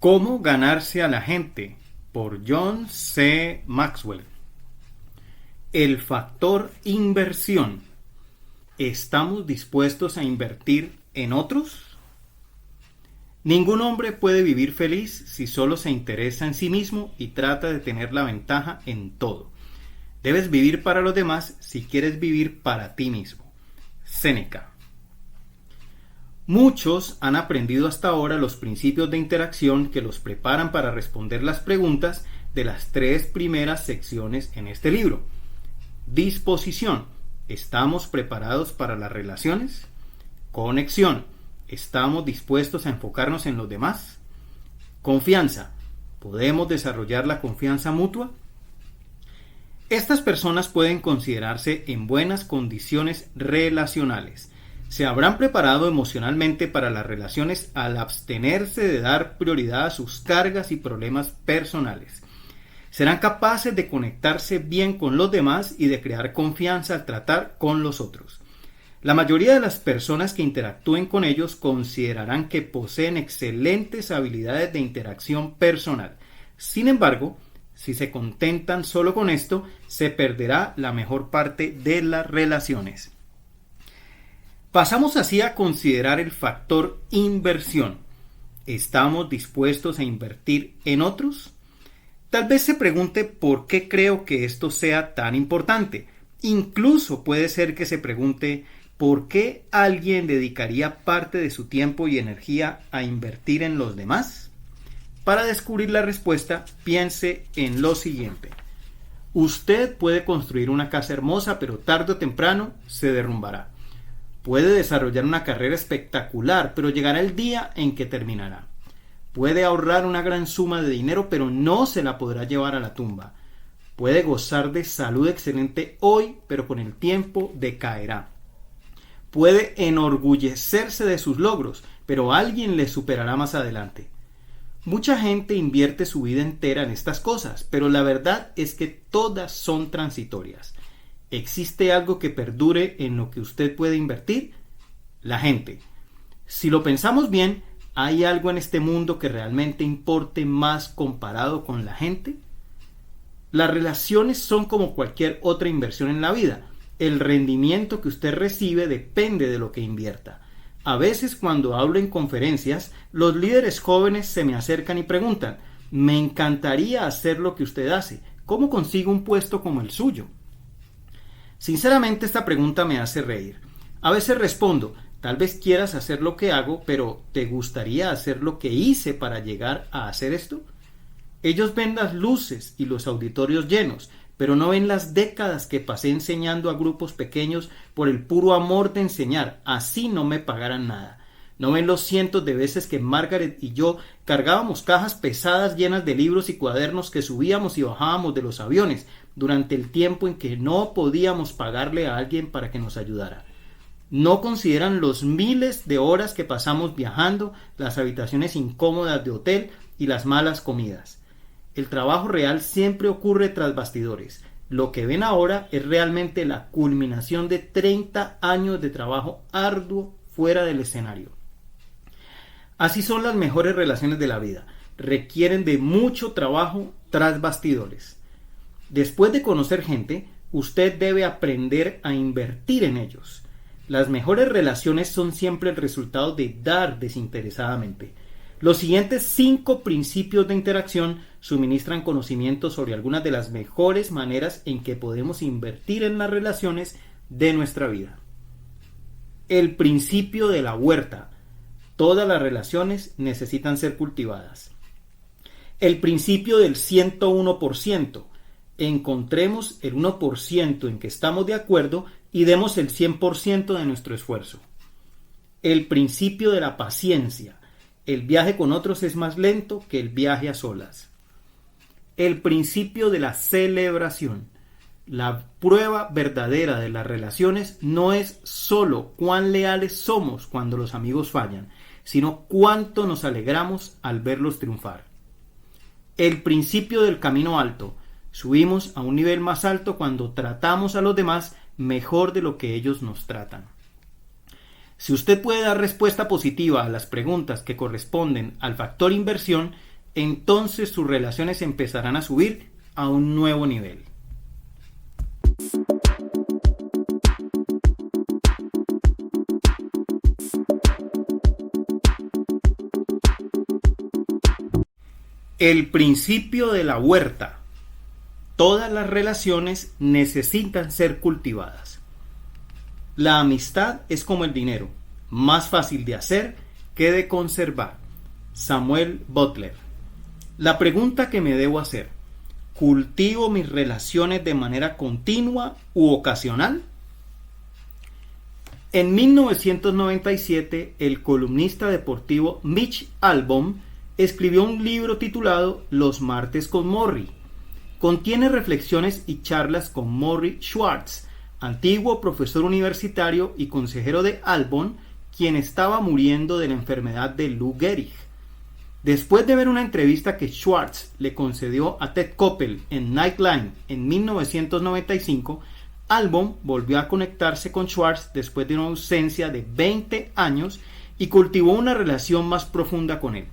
¿Cómo ganarse a la gente? Por John C. Maxwell. El factor inversión. ¿Estamos dispuestos a invertir en otros? Ningún hombre puede vivir feliz si solo se interesa en sí mismo y trata de tener la ventaja en todo. Debes vivir para los demás si quieres vivir para ti mismo. Séneca. Muchos han aprendido hasta ahora los principios de interacción que los preparan para responder las preguntas de las 3 primeras secciones en este libro. Disposición. ¿Estamos preparados para las relaciones? Conexión. ¿Estamos dispuestos a enfocarnos en los demás? Confianza. ¿Podemos desarrollar la confianza mutua? Estas personas pueden considerarse en buenas condiciones relacionales. Se habrán preparado emocionalmente para las relaciones al abstenerse de dar prioridad a sus cargas y problemas personales. Serán capaces de conectarse bien con los demás y de crear confianza al tratar con los otros. La mayoría de las personas que interactúen con ellos considerarán que poseen excelentes habilidades de interacción personal. Sin embargo, si se contentan solo con esto, se perderá la mejor parte de las relaciones. Pasamos así a considerar el factor inversión. ¿Estamos dispuestos a invertir en otros? Tal vez se pregunte por qué creo que esto sea tan importante. Incluso puede ser que se pregunte por qué alguien dedicaría parte de su tiempo y energía a invertir en los demás. Para descubrir la respuesta, piense en lo siguiente. Usted puede construir una casa hermosa, pero tarde o temprano se derrumbará. Puede desarrollar una carrera espectacular, pero llegará el día en que terminará. Puede ahorrar una gran suma de dinero, pero no se la podrá llevar a la tumba. Puede gozar de salud excelente hoy, pero con el tiempo decaerá. Puede enorgullecerse de sus logros, pero alguien le superará más adelante. Mucha gente invierte su vida entera en estas cosas, pero la verdad es que todas son transitorias. ¿Existe algo que perdure en lo que usted puede invertir? La gente. Si lo pensamos bien, ¿hay algo en este mundo que realmente importe más comparado con la gente? Las relaciones son como cualquier otra inversión en la vida. El rendimiento que usted recibe depende de lo que invierta. A veces cuando hablo en conferencias, los líderes jóvenes se me acercan y preguntan: me encantaría hacer lo que usted hace. ¿Cómo consigo un puesto como el suyo? Sinceramente, esta pregunta me hace reír. A veces respondo: tal vez quieras hacer lo que hago, pero ¿te gustaría hacer lo que hice para llegar a hacer esto? Ellos ven las luces y los auditorios llenos, pero no ven las décadas que pasé enseñando a grupos pequeños por el puro amor de enseñar, así no me pagaran nada. No ven los cientos de veces que Margaret y yo cargábamos cajas pesadas llenas de libros y cuadernos que subíamos y bajábamos de los aviones durante el tiempo en que no podíamos pagarle a alguien para que nos ayudara. No consideran los miles de horas que pasamos viajando, las habitaciones incómodas de hotel y las malas comidas. El trabajo real siempre ocurre tras bastidores. Lo que ven ahora es realmente la culminación de 30 años de trabajo arduo fuera del escenario. Así son las mejores relaciones de la vida. Requieren de mucho trabajo tras bastidores. Después de conocer gente, usted debe aprender a invertir en ellos. Las mejores relaciones son siempre el resultado de dar desinteresadamente. Los siguientes 5 principios de interacción suministran conocimiento sobre algunas de las mejores maneras en que podemos invertir en las relaciones de nuestra vida. El principio de la huerta. Todas las relaciones necesitan ser cultivadas. El principio del 101%. Encontremos el 1% en que estamos de acuerdo y demos el 100% de nuestro esfuerzo. El principio de la paciencia. El viaje con otros es más lento que el viaje a solas. El principio de la celebración. La prueba verdadera de las relaciones no es solo cuán leales somos cuando los amigos fallan, sino cuánto nos alegramos al verlos triunfar. El principio del camino alto. Subimos a un nivel más alto cuando tratamos a los demás mejor de lo que ellos nos tratan. Si usted puede dar respuesta positiva a las preguntas que corresponden al factor inversión, entonces sus relaciones empezarán a subir a un nuevo nivel. El principio de la huerta. Todas las relaciones necesitan ser cultivadas. La amistad es como el dinero, más fácil de hacer que de conservar. Samuel Butler. La pregunta que me debo hacer: ¿cultivo mis relaciones de manera continua u ocasional? En 1997, el columnista deportivo Mitch Albom escribió un libro titulado Los martes con Morrie. Contiene reflexiones y charlas con Morrie Schwartz, antiguo profesor universitario y consejero de Albom, quien estaba muriendo de la enfermedad de Lou Gehrig. Después de ver una entrevista que Schwartz le concedió a Ted Koppel en Nightline en 1995, Albom volvió a conectarse con Schwartz después de una ausencia de 20 años y cultivó una relación más profunda con él.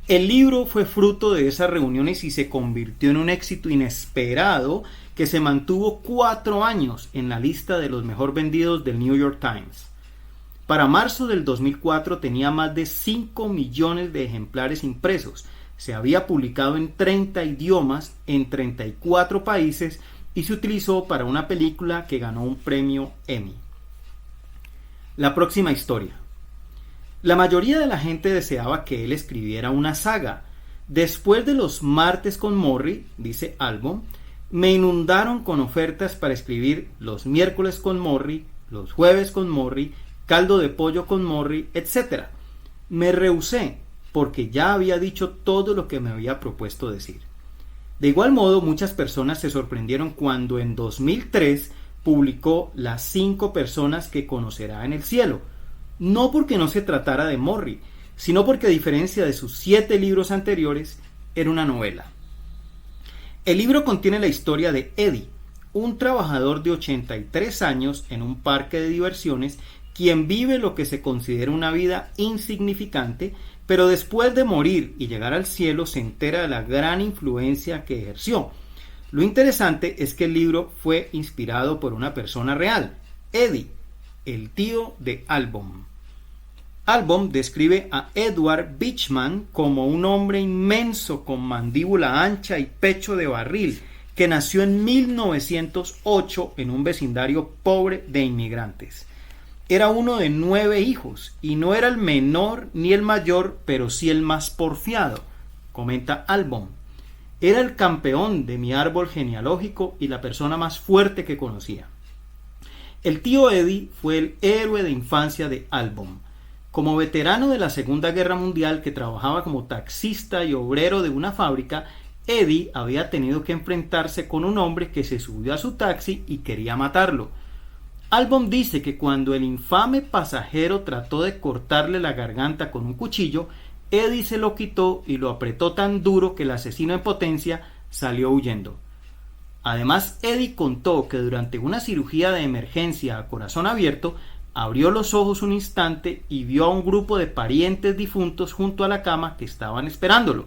El libro fue fruto de esas reuniones y se convirtió en un éxito inesperado que se mantuvo 4 años en la lista de los mejor vendidos del New York Times. Para marzo del 2004 tenía más de 5 millones de ejemplares impresos. Se había publicado en 30 idiomas en 34 países y se utilizó para una película que ganó un premio Emmy. La próxima historia. La mayoría de la gente deseaba que él escribiera una saga. Después de los martes con Morrie, dice Albom, me inundaron con ofertas para escribir los miércoles con Morrie, los jueves con Morrie, caldo de pollo con Morrie, etc. Me rehusé porque ya había dicho todo lo que me había propuesto decir. De igual modo, muchas personas se sorprendieron cuando en 2003 publicó Las 5 personas que conocerá en el cielo. No porque no se tratara de Morrie, sino porque a diferencia de sus 7 libros anteriores, era una novela. El libro contiene la historia de Eddie, un trabajador de 83 años en un parque de diversiones, quien vive lo que se considera una vida insignificante, pero después de morir y llegar al cielo se entera de la gran influencia que ejerció. Lo interesante es que el libro fue inspirado por una persona real, Eddie, el tío de Albom. Albom describe a Edward Beachman como un hombre inmenso con mandíbula ancha y pecho de barril, que nació en 1908 en un vecindario pobre de inmigrantes. Era uno de 9 hijos y no era el menor ni el mayor, pero sí el más porfiado, comenta Albom. Era el campeón de mi árbol genealógico y la persona más fuerte que conocía. El tío Eddie fue el héroe de infancia de Albom. Como veterano de la Segunda Guerra Mundial que trabajaba como taxista y obrero de una fábrica, Eddie había tenido que enfrentarse con un hombre que se subió a su taxi y quería matarlo. Albom dice que cuando el infame pasajero trató de cortarle la garganta con un cuchillo, Eddie se lo quitó y lo apretó tan duro que el asesino en potencia salió huyendo. Además, Eddie contó que durante una cirugía de emergencia a corazón abierto, abrió los ojos un instante y vio a un grupo de parientes difuntos junto a la cama que estaban esperándolo,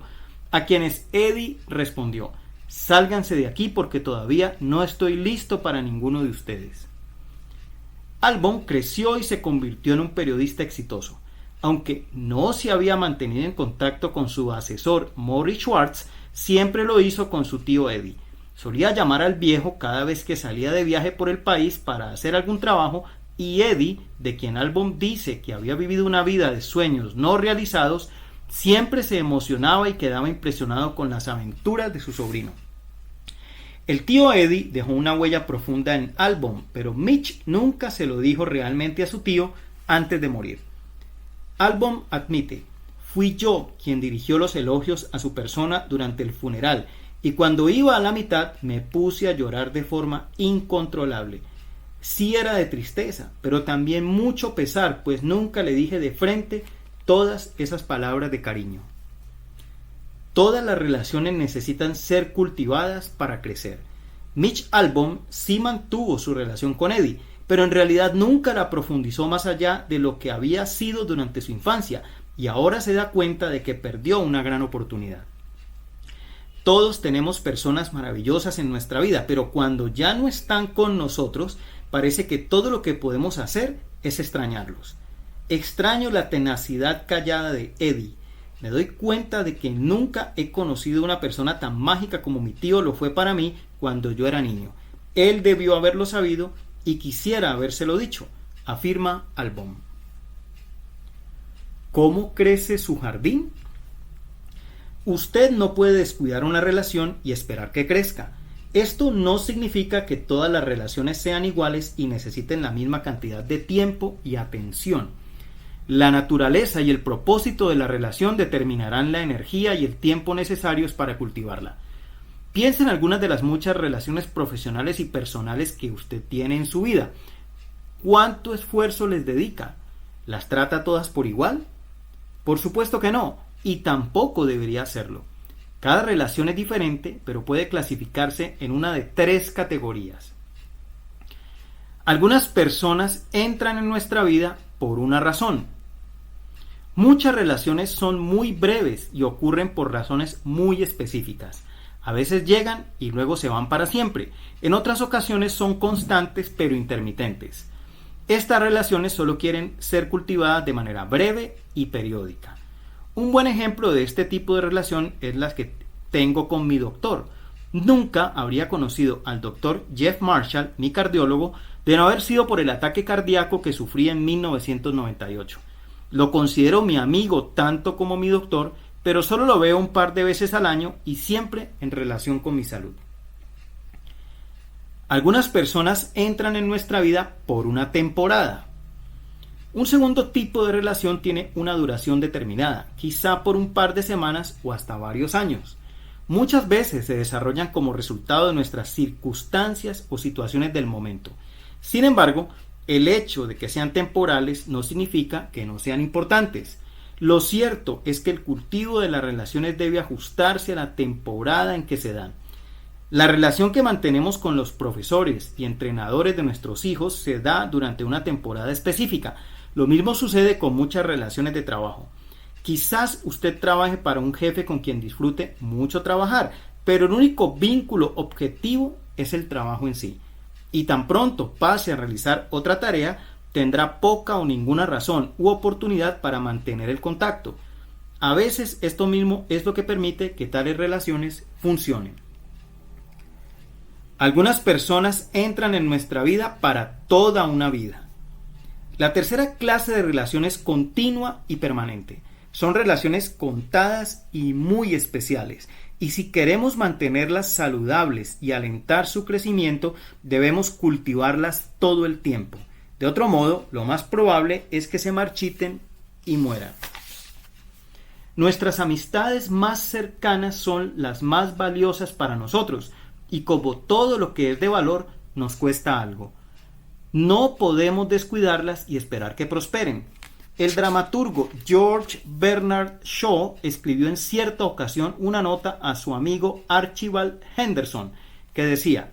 a quienes Eddie respondió: sálganse de aquí porque todavía no estoy listo para ninguno de ustedes. Albom creció y se convirtió en un periodista exitoso. Aunque no se había mantenido en contacto con su asesor Morrie Schwartz, siempre lo hizo con su tío Eddie. Solía llamar al viejo cada vez que salía de viaje por el país para hacer algún trabajo, y Eddie, de quien Albom dice que había vivido una vida de sueños no realizados, siempre se emocionaba y quedaba impresionado con las aventuras de su sobrino. El tío Eddie dejó una huella profunda en Albom, pero Mitch nunca se lo dijo realmente a su tío antes de morir. Albom admite: fui yo quien dirigió los elogios a su persona durante el funeral, y cuando iba a la mitad me puse a llorar de forma incontrolable. Sí era de tristeza, pero también mucho pesar, pues nunca le dije de frente todas esas palabras de cariño. Todas las relaciones necesitan ser cultivadas para crecer. Mitch Albom sí mantuvo su relación con Eddie, pero en realidad nunca la profundizó más allá de lo que había sido durante su infancia, y ahora se da cuenta de que perdió una gran oportunidad. Todos tenemos personas maravillosas en nuestra vida, pero cuando ya no están con nosotros, parece que todo lo que podemos hacer es extrañarlos. Extraño la tenacidad callada de Eddie. Me doy cuenta de que nunca he conocido una persona tan mágica como mi tío lo fue para mí cuando yo era niño. Él debió haberlo sabido y quisiera habérselo dicho, afirma Albom. ¿Cómo crece su jardín? Usted no puede descuidar una relación y esperar que crezca. Esto no significa que todas las relaciones sean iguales y necesiten la misma cantidad de tiempo y atención. La naturaleza y el propósito de la relación determinarán la energía y el tiempo necesarios para cultivarla. Piensa en algunas de las muchas relaciones profesionales y personales que usted tiene en su vida. ¿Cuánto esfuerzo les dedica? ¿Las trata todas por igual? Por supuesto que no, y tampoco debería hacerlo. Cada relación es diferente, pero puede clasificarse en una de 3 categorías. Algunas personas entran en nuestra vida por una razón. Muchas relaciones son muy breves y ocurren por razones muy específicas. A veces llegan y luego se van para siempre. En otras ocasiones son constantes pero intermitentes. Estas relaciones solo quieren ser cultivadas de manera breve y periódica. Un buen ejemplo de este tipo de relación es la que tengo con mi doctor. Nunca habría conocido al doctor Jeff Marshall, mi cardiólogo, de no haber sido por el ataque cardíaco que sufrí en 1998. Lo considero mi amigo tanto como mi doctor, pero solo lo veo un par de veces al año y siempre en relación con mi salud. Algunas personas entran en nuestra vida por una temporada. Un segundo tipo de relación tiene una duración determinada, quizá por un par de semanas o hasta varios años. Muchas veces se desarrollan como resultado de nuestras circunstancias o situaciones del momento. Sin embargo, el hecho de que sean temporales no significa que no sean importantes. Lo cierto es que el cultivo de las relaciones debe ajustarse a la temporada en que se dan. La relación que mantenemos con los profesores y entrenadores de nuestros hijos se da durante una temporada específica. Lo mismo sucede con muchas relaciones de trabajo. Quizás usted trabaje para un jefe con quien disfrute mucho trabajar, pero el único vínculo objetivo es el trabajo en sí. Y tan pronto pase a realizar otra tarea, tendrá poca o ninguna razón u oportunidad para mantener el contacto. A veces esto mismo es lo que permite que tales relaciones funcionen. Algunas personas entran en nuestra vida para toda una vida. La tercera clase de relación es continua y permanente. Son relaciones contadas y muy especiales. Y si queremos mantenerlas saludables y alentar su crecimiento, debemos cultivarlas todo el tiempo. De otro modo, lo más probable es que se marchiten y mueran. Nuestras amistades más cercanas son las más valiosas para nosotros, y como todo lo que es de valor, nos cuesta algo. No podemos descuidarlas y esperar que prosperen. El dramaturgo George Bernard Shaw escribió en cierta ocasión una nota a su amigo Archibald Henderson que decía: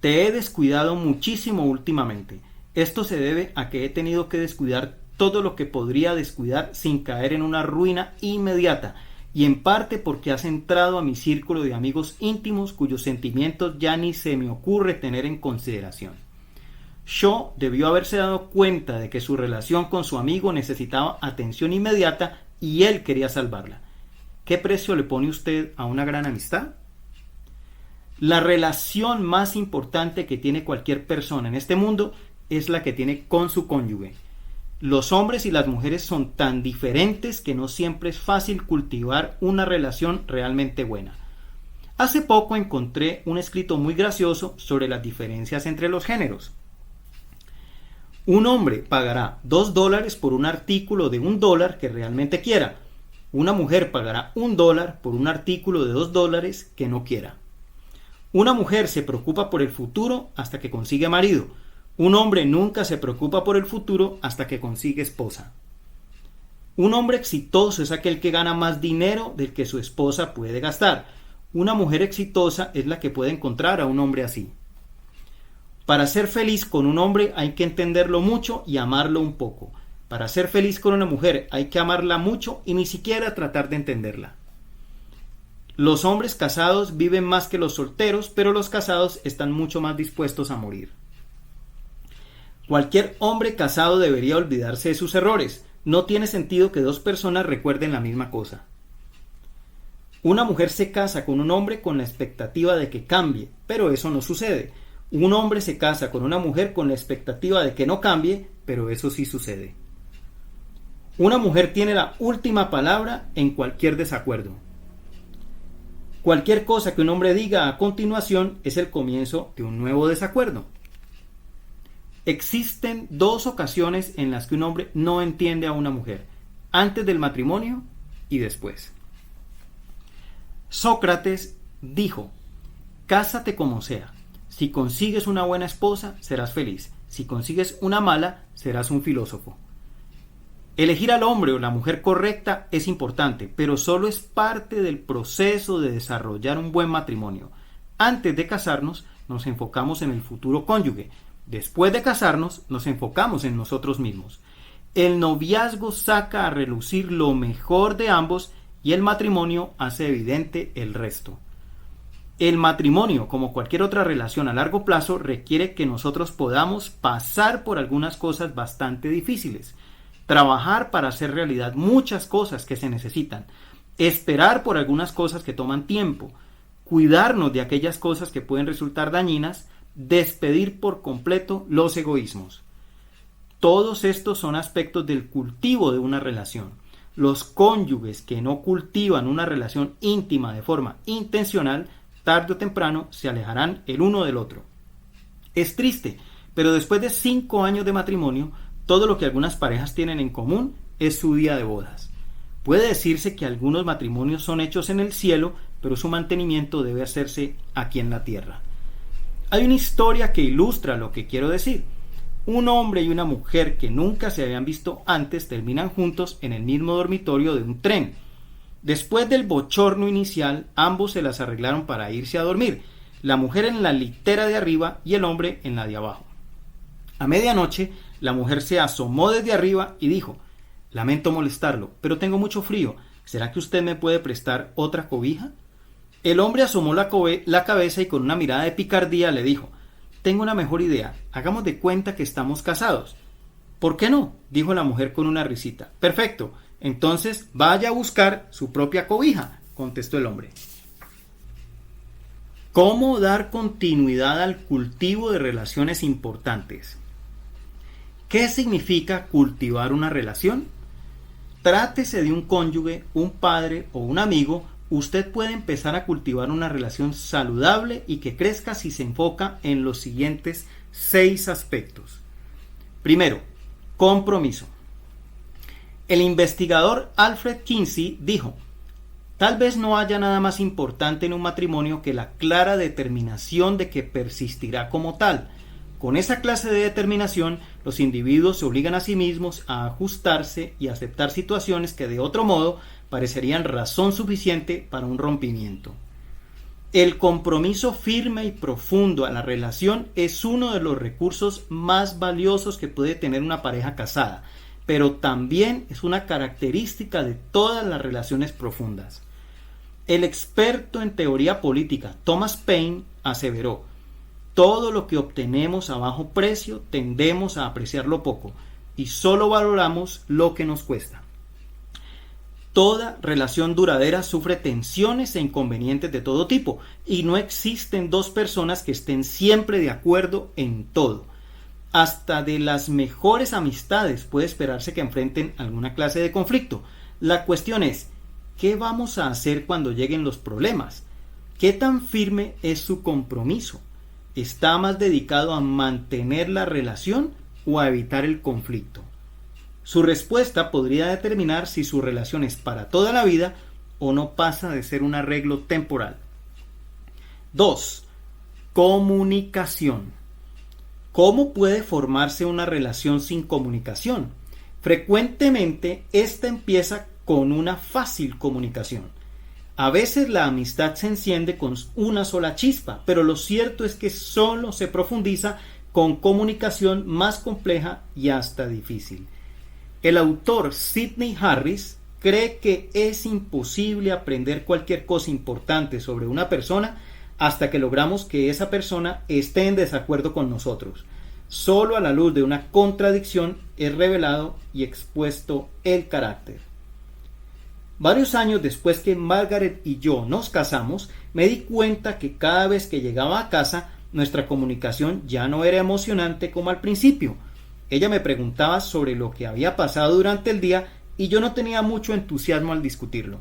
"Te he descuidado muchísimo últimamente. Esto se debe a que he tenido que descuidar todo lo que podría descuidar sin caer en una ruina inmediata, y en parte porque has entrado a mi círculo de amigos íntimos cuyos sentimientos ya ni se me ocurre tener en consideración". Shaw debió haberse dado cuenta de que su relación con su amigo necesitaba atención inmediata y él quería salvarla. ¿Qué precio le pone usted a una gran amistad? La relación más importante que tiene cualquier persona en este mundo es la que tiene con su cónyuge. Los hombres y las mujeres son tan diferentes que no siempre es fácil cultivar una relación realmente buena. Hace poco encontré un escrito muy gracioso sobre las diferencias entre los géneros. Un hombre pagará $2 por un artículo de $1 que realmente quiera. Una mujer pagará $1 por un artículo de $2 que no quiera. Una mujer se preocupa por el futuro hasta que consigue marido. Un hombre nunca se preocupa por el futuro hasta que consigue esposa. Un hombre exitoso es aquel que gana más dinero del que su esposa puede gastar. Una mujer exitosa es la que puede encontrar a un hombre así. Para ser feliz con un hombre hay que entenderlo mucho y amarlo un poco. Para ser feliz con una mujer hay que amarla mucho y ni siquiera tratar de entenderla. Los hombres casados viven más que los solteros, pero los casados están mucho más dispuestos a morir. Cualquier hombre casado debería olvidarse de sus errores. No tiene sentido que dos personas recuerden la misma cosa. Una mujer se casa con un hombre con la expectativa de que cambie, pero eso no sucede. Un hombre se casa con una mujer con la expectativa de que no cambie, pero eso sí sucede. Una mujer tiene la última palabra en cualquier desacuerdo. Cualquier cosa que un hombre diga a continuación es el comienzo de un nuevo desacuerdo. Existen dos ocasiones en las que un hombre no entiende a una mujer: antes del matrimonio y después. Sócrates dijo: cásate como sea. Si consigues una buena esposa, serás feliz. Si consigues una mala, serás un filósofo. Elegir al hombre o la mujer correcta es importante, pero solo es parte del proceso de desarrollar un buen matrimonio. Antes de casarnos, nos enfocamos en el futuro cónyuge. Después de casarnos, nos enfocamos en nosotros mismos. El noviazgo saca a relucir lo mejor de ambos y el matrimonio hace evidente el resto. El matrimonio, como cualquier otra relación a largo plazo, requiere que nosotros podamos pasar por algunas cosas bastante difíciles, trabajar para hacer realidad muchas cosas que se necesitan, esperar por algunas cosas que toman tiempo, cuidarnos de aquellas cosas que pueden resultar dañinas, despedir por completo los egoísmos. Todos estos son aspectos del cultivo de una relación. Los cónyuges que no cultivan una relación íntima de forma intencional, tarde o temprano se alejarán el uno del otro. Es triste, pero después de 5 años de matrimonio, todo lo que algunas parejas tienen en común es su día de bodas. Puede decirse que algunos matrimonios son hechos en el cielo, pero su mantenimiento debe hacerse aquí en la tierra. Hay una historia que ilustra lo que quiero decir. Un hombre y una mujer que nunca se habían visto antes terminan juntos en el mismo dormitorio de un tren. Después del bochorno inicial, ambos se las arreglaron para irse a dormir, la mujer en la litera de arriba y el hombre en la de abajo. A medianoche, la mujer se asomó desde arriba y dijo: lamento molestarlo, pero tengo mucho frío. ¿Será que usted me puede prestar otra cobija? El hombre asomó la cabeza y con una mirada de picardía le dijo: tengo una mejor idea, hagamos de cuenta que estamos casados. ¿Por qué no?, dijo la mujer con una risita. Perfecto, entonces vaya a buscar su propia cobija, contestó el hombre. ¿Cómo dar continuidad al cultivo de relaciones importantes? ¿Qué significa cultivar una relación? Trátese de un cónyuge, un padre o un amigo, usted puede empezar a cultivar una relación saludable y que crezca si se enfoca en los siguientes 6 aspectos. Primero, compromiso. El investigador Alfred Kinsey dijo: tal vez no haya nada más importante en un matrimonio que la clara determinación de que persistirá como tal. Con esa clase de determinación, los individuos se obligan a sí mismos a ajustarse y aceptar situaciones que de otro modo parecerían razón suficiente para un rompimiento. El compromiso firme y profundo a la relación es uno de los recursos más valiosos que puede tener una pareja casada, pero también es una característica de todas las relaciones profundas. El experto en teoría política Thomas Paine aseveró: todo lo que obtenemos a bajo precio tendemos a apreciarlo poco y solo valoramos lo que nos cuesta. Toda relación duradera sufre tensiones e inconvenientes de todo tipo y no existen dos personas que estén siempre de acuerdo en todo. Hasta de las mejores amistades puede esperarse que enfrenten alguna clase de conflicto. La cuestión es: ¿qué vamos a hacer cuando lleguen los problemas? ¿Qué tan firme es su compromiso? ¿Está más dedicado a mantener la relación o a evitar el conflicto? Su respuesta podría determinar si su relación es para toda la vida o no pasa de ser un arreglo temporal. 2. Comunicación. ¿Cómo puede formarse una relación sin comunicación? Frecuentemente, esta empieza con una fácil comunicación. A veces la amistad se enciende con una sola chispa, pero lo cierto es que solo se profundiza con comunicación más compleja y hasta difícil. El autor Sidney Harris cree que es imposible aprender cualquier cosa importante sobre una persona hasta que logramos que esa persona esté en desacuerdo con nosotros. Solo a la luz de una contradicción es revelado y expuesto el carácter. Varios años después que Margaret y yo nos casamos, me di cuenta que cada vez que llegaba a casa, nuestra comunicación ya no era emocionante como al principio. Ella me preguntaba sobre lo que había pasado durante el día y yo no tenía mucho entusiasmo al discutirlo.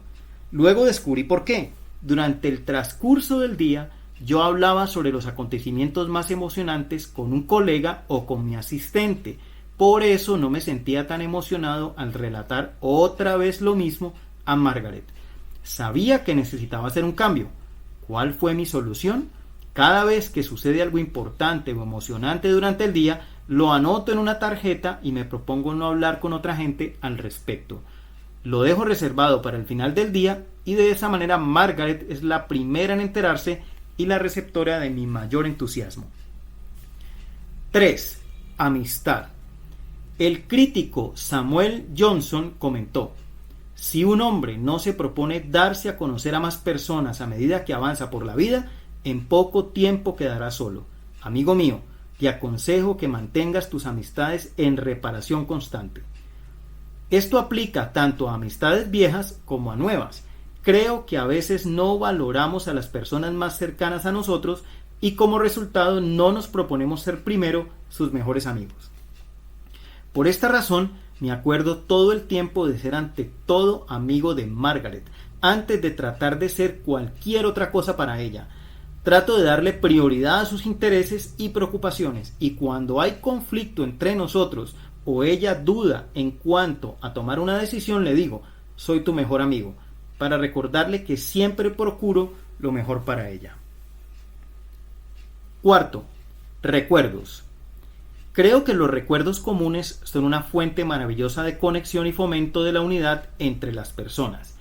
Luego descubrí por qué. Durante el transcurso del día, yo hablaba sobre los acontecimientos más emocionantes con un colega o con mi asistente. Por eso no me sentía tan emocionado al relatar otra vez lo mismo a Margaret. Sabía que necesitaba hacer un cambio. ¿Cuál fue mi solución? Cada vez que sucede algo importante o emocionante durante el día, lo anoto en una tarjeta y me propongo no hablar con otra gente al respecto. Lo dejo reservado para el final del día y de esa manera Margaret es la primera en enterarse y la receptora de mi mayor entusiasmo. 3. Amistad. El crítico Samuel Johnson comentó: si un hombre no se propone darse a conocer a más personas a medida que avanza por la vida, en poco tiempo quedará solo. Amigo mío, te aconsejo que mantengas tus amistades en reparación constante. Esto aplica tanto a amistades viejas como a nuevas. Creo que a veces no valoramos a las personas más cercanas a nosotros y como resultado no nos proponemos ser primero sus mejores amigos. Por esta razón, me acuerdo todo el tiempo de ser ante todo amigo de Margaret, antes de tratar de ser cualquier otra cosa para ella. Trato de darle prioridad a sus intereses y preocupaciones, y cuando hay conflicto entre nosotros o ella duda en cuanto a tomar una decisión, le digo: soy tu mejor amigo, para recordarle que siempre procuro lo mejor para ella. 4. Recuerdos. Creo que los recuerdos comunes son una fuente maravillosa de conexión y fomento de la unidad entre las personas.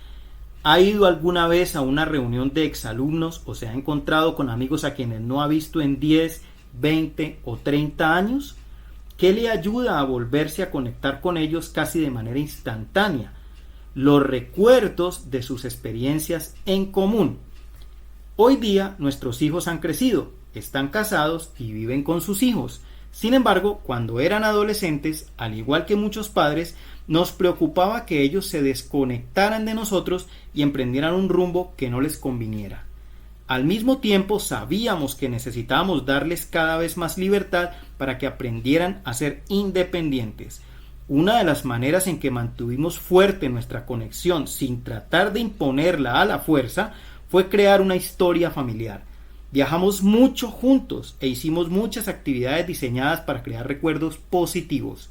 ¿Ha ido alguna vez a una reunión de exalumnos o se ha encontrado con amigos a quienes no ha visto en 10, 20 o 30 años? ¿Qué le ayuda a volverse a conectar con ellos casi de manera instantánea? Los recuerdos de sus experiencias en común. Hoy día nuestros hijos han crecido, están casados y viven con sus hijos. Sin embargo, cuando eran adolescentes, al igual que muchos padres, nos preocupaba que ellos se desconectaran de nosotros y emprendieran un rumbo que no les conviniera. Al mismo tiempo, sabíamos que necesitábamos darles cada vez más libertad para que aprendieran a ser independientes. Una de las maneras en que mantuvimos fuerte nuestra conexión sin tratar de imponerla a la fuerza fue crear una historia familiar. Viajamos mucho juntos e hicimos muchas actividades diseñadas para crear recuerdos positivos.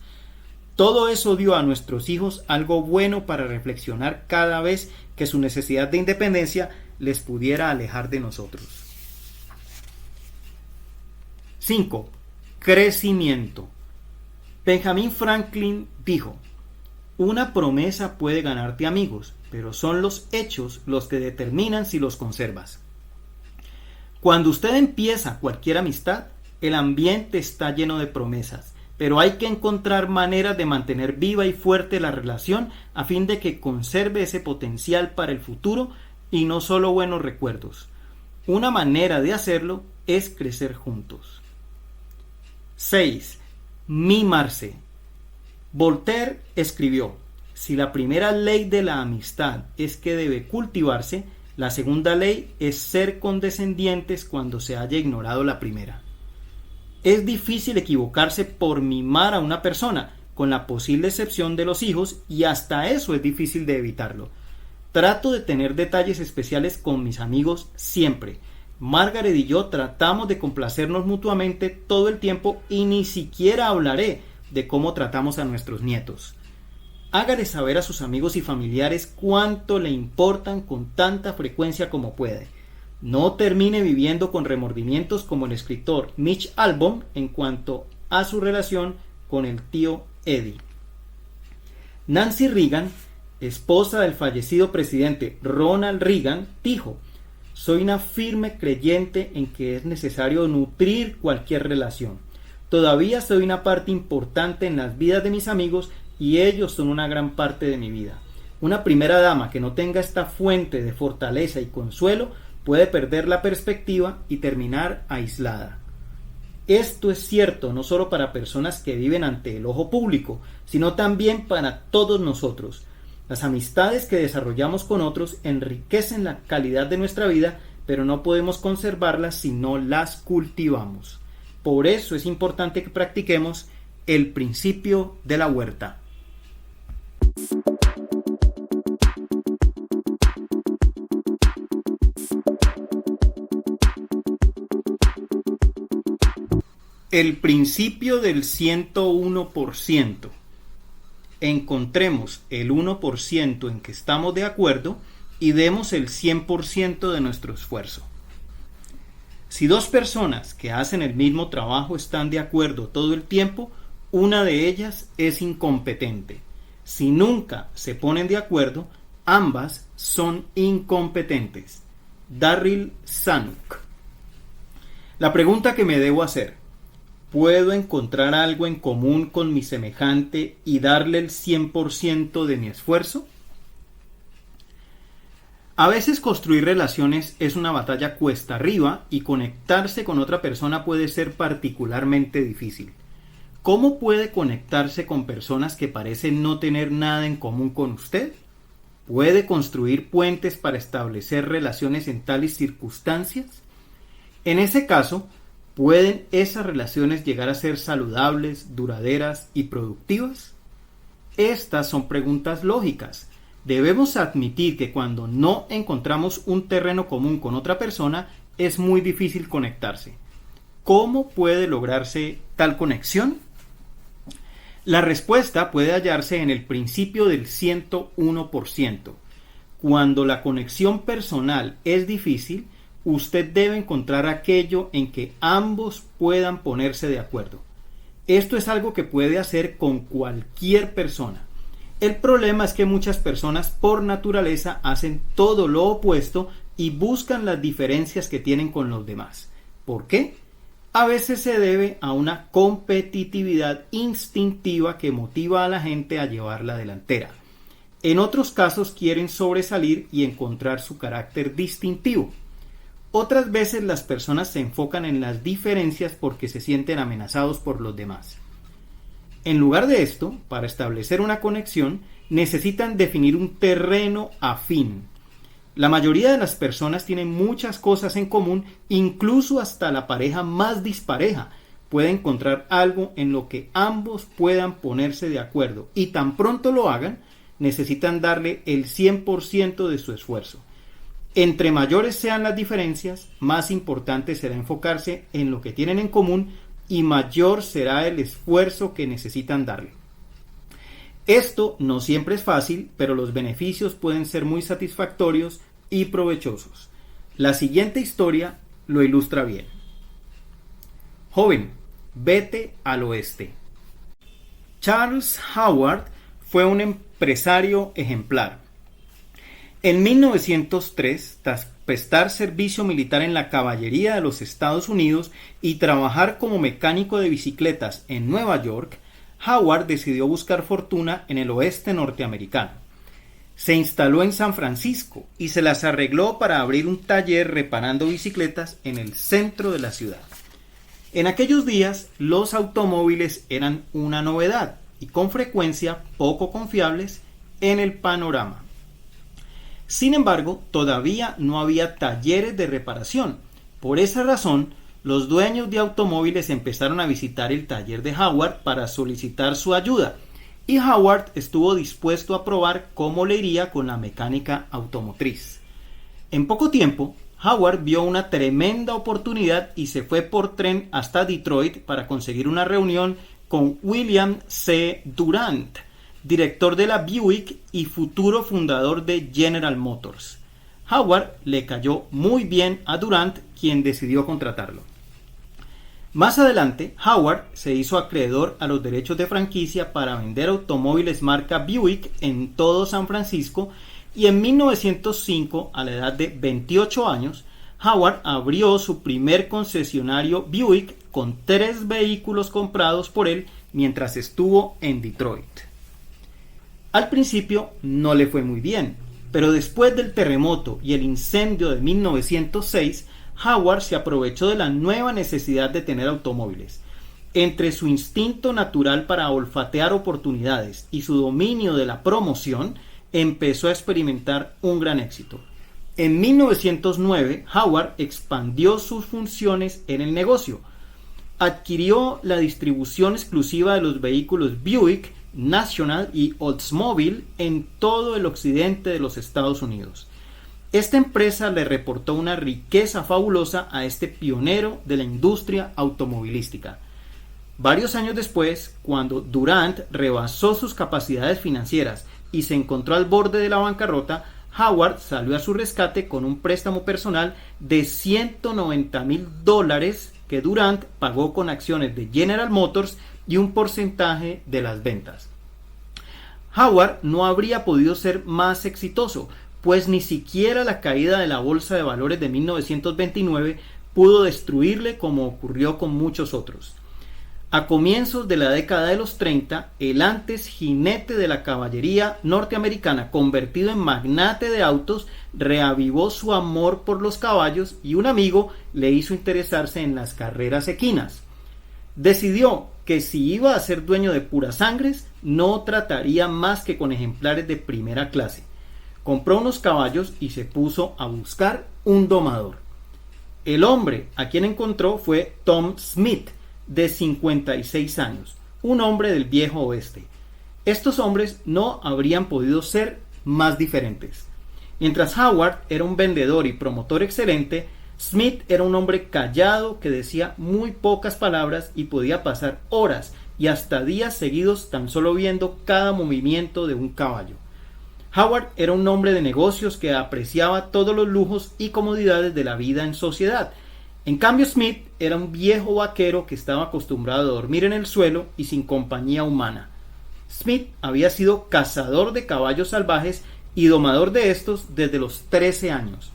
Todo eso dio a nuestros hijos algo bueno para reflexionar cada vez que su necesidad de independencia les pudiera alejar de nosotros. 5. Crecimiento. Benjamin Franklin dijo: una promesa puede ganarte amigos, pero son los hechos los que determinan si los conservas. Cuando usted empieza cualquier amistad, el ambiente está lleno de promesas, pero hay que encontrar maneras de mantener viva y fuerte la relación a fin de que conserve ese potencial para el futuro y no solo buenos recuerdos. Una manera de hacerlo es crecer juntos. 6. Mimarse. Voltaire escribió: si la primera ley de la amistad es que debe cultivarse, la segunda ley es ser condescendientes cuando se haya ignorado la primera. Es difícil equivocarse por mimar a una persona, con la posible excepción de los hijos, y hasta eso es difícil de evitarlo. Trato de tener detalles especiales con mis amigos siempre. Margaret y yo tratamos de complacernos mutuamente todo el tiempo y ni siquiera hablaré de cómo tratamos a nuestros nietos. Hágale saber a sus amigos y familiares cuánto le importan con tanta frecuencia como puede. No termine viviendo con remordimientos como el escritor Mitch Albom en cuanto a su relación con el tío Eddie. Nancy Reagan, esposa del fallecido presidente Ronald Reagan, dijo: soy una firme creyente en que es necesario nutrir cualquier relación. Todavía soy una parte importante en las vidas de mis amigos y ellos son una gran parte de mi vida. Una primera dama que no tenga esta fuente de fortaleza y consuelo puede perder la perspectiva y terminar aislada. Esto es cierto no solo para personas que viven ante el ojo público, sino también para todos nosotros. Las amistades que desarrollamos con otros enriquecen la calidad de nuestra vida, pero no podemos conservarlas si no las cultivamos. Por eso es importante que practiquemos el principio de la huerta. El principio del 101%. Encontremos el 1% en que estamos de acuerdo y demos el 100% de nuestro esfuerzo. Si dos personas que hacen el mismo trabajo están de acuerdo todo el tiempo, una de ellas es incompetente. Si nunca se ponen de acuerdo, ambas son incompetentes. Darryl Zanuck. La pregunta que me debo hacer: ¿puedo encontrar algo en común con mi semejante y darle el 100% de mi esfuerzo? A veces construir relaciones es una batalla cuesta arriba y conectarse con otra persona puede ser particularmente difícil. ¿Cómo puede conectarse con personas que parecen no tener nada en común con usted? ¿Puede construir puentes para establecer relaciones en tales circunstancias? En ese caso, ¿pueden esas relaciones llegar a ser saludables, duraderas y productivas? Estas son preguntas lógicas. Debemos admitir que cuando no encontramos un terreno común con otra persona, es muy difícil conectarse. ¿Cómo puede lograrse tal conexión? La respuesta puede hallarse en el principio del 101%. Cuando la conexión personal es difícil, usted debe encontrar aquello en que ambos puedan ponerse de acuerdo. Esto es algo que puede hacer con cualquier persona. El problema es que muchas personas por naturaleza hacen todo lo opuesto y buscan las diferencias que tienen con los demás. ¿Por qué? A veces se debe a una competitividad instintiva que motiva a la gente a llevar la delantera. En otros casos quieren sobresalir y encontrar su carácter distintivo. Otras veces las personas se enfocan en las diferencias porque se sienten amenazados por los demás. En lugar de esto, para establecer una conexión, necesitan definir un terreno afín. La mayoría de las personas tienen muchas cosas en común, incluso hasta la pareja más dispareja puede encontrar algo en lo que ambos puedan ponerse de acuerdo, y tan pronto lo hagan, necesitan darle el 100% de su esfuerzo. Entre mayores sean las diferencias, más importante será enfocarse en lo que tienen en común y mayor será el esfuerzo que necesitan darle. Esto no siempre es fácil, pero los beneficios pueden ser muy satisfactorios y provechosos. La siguiente historia lo ilustra bien. Joven, vete al oeste. Charles Howard fue un empresario ejemplar. En 1903, tras prestar servicio militar en la caballería de los Estados Unidos y trabajar como mecánico de bicicletas en Nueva York, Howard decidió buscar fortuna en el oeste norteamericano. Se instaló en San Francisco y se las arregló para abrir un taller reparando bicicletas en el centro de la ciudad. En aquellos días, los automóviles eran una novedad y con frecuencia poco confiables en el panorama. Sin embargo, todavía no había talleres de reparación. Por esa razón, los dueños de automóviles empezaron a visitar el taller de Howard para solicitar su ayuda, y Howard estuvo dispuesto a probar cómo le iría con la mecánica automotriz. En poco tiempo, Howard vio una tremenda oportunidad y se fue por tren hasta Detroit para conseguir una reunión con William C. Durant, director de la Buick y futuro fundador de General Motors. Howard le cayó muy bien a Durant, quien decidió contratarlo. Más adelante, Howard se hizo acreedor a los derechos de franquicia para vender automóviles marca Buick en todo San Francisco, y en 1905, a la edad de 28 años, Howard abrió su primer concesionario Buick con 3 vehículos comprados por él mientras estuvo en Detroit. Al principio no le fue muy bien, pero después del terremoto y el incendio de 1906, Howard se aprovechó de la nueva necesidad de tener automóviles. Entre su instinto natural para olfatear oportunidades y su dominio de la promoción, empezó a experimentar un gran éxito. En 1909, Howard expandió sus funciones en el negocio. Adquirió la distribución exclusiva de los vehículos Buick, National y Oldsmobile en todo el occidente de los Estados Unidos. Esta empresa le reportó una riqueza fabulosa a este pionero de la industria automovilística. Varios años después, cuando Durant rebasó sus capacidades financieras y se encontró al borde de la bancarrota, Howard salió a su rescate con un préstamo personal de $190,000 que Durant pagó con acciones de General Motors y un porcentaje de las ventas. Howard no habría podido ser más exitoso, pues ni siquiera la caída de la bolsa de valores de 1929 pudo destruirle como ocurrió con muchos otros. A comienzos de la década de los 30, el antes jinete de la caballería norteamericana, convertido en magnate de autos, reavivó su amor por los caballos y un amigo le hizo interesarse en las carreras equinas. Decidió que si iba a ser dueño de puras sangres, no trataría más que con ejemplares de primera clase. Compró unos caballos y se puso a buscar un domador. El hombre a quien encontró fue Tom Smith, de 56 años, un hombre del viejo oeste. Estos hombres no habrían podido ser más diferentes. Mientras Howard era un vendedor y promotor excelente, Smith era un hombre callado que decía muy pocas palabras y podía pasar horas y hasta días seguidos tan solo viendo cada movimiento de un caballo. Howard era un hombre de negocios que apreciaba todos los lujos y comodidades de la vida en sociedad. En cambio, Smith era un viejo vaquero que estaba acostumbrado a dormir en el suelo y sin compañía humana. Smith había sido cazador de caballos salvajes y domador de estos desde los 13 años.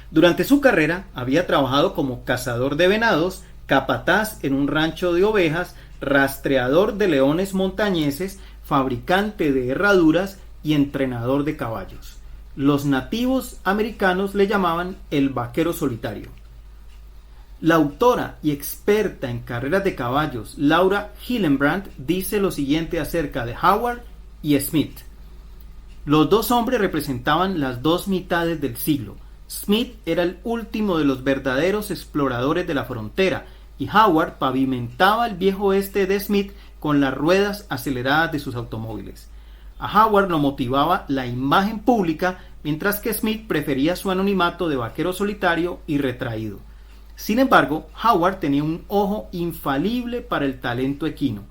Durante su carrera había trabajado como cazador de venados, capataz en un rancho de ovejas, rastreador de leones montañeses, fabricante de herraduras y entrenador de caballos. Los nativos americanos le llamaban el vaquero solitario. La autora y experta en carreras de caballos Laura Hillenbrand dice lo siguiente acerca de Howard y Smith. Los dos hombres representaban las dos mitades del siglo. Smith era el último de los verdaderos exploradores de la frontera y Howard pavimentaba el viejo oeste de Smith con las ruedas aceleradas de sus automóviles. A Howard lo motivaba la imagen pública, mientras que Smith prefería su anonimato de vaquero solitario y retraído. Sin embargo, Howard tenía un ojo infalible para el talento equino.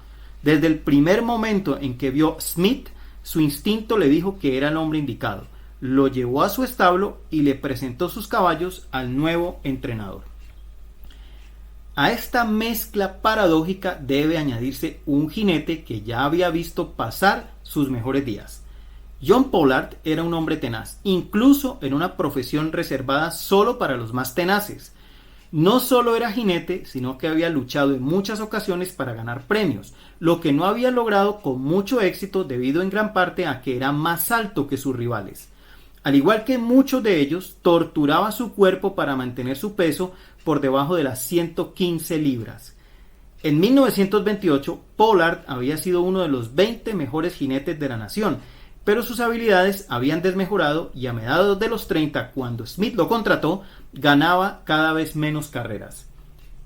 Desde el primer momento en que vio Smith, su instinto le dijo que era el hombre indicado. Lo llevó a su establo y le presentó sus caballos al nuevo entrenador. A esta mezcla paradójica debe añadirse un jinete que ya había visto pasar sus mejores días. John Pollard era un hombre tenaz, incluso en una profesión reservada solo para los más tenaces. No solo era jinete, sino que había luchado en muchas ocasiones para ganar premios, lo que no había logrado con mucho éxito debido en gran parte a que era más alto que sus rivales. Al igual que muchos de ellos, torturaba su cuerpo para mantener su peso por debajo de las 115 libras. En 1928, Pollard había sido uno de los 20 mejores jinetes de la nación, pero sus habilidades habían desmejorado y a mediados de los 30, cuando Smith lo contrató, ganaba cada vez menos carreras.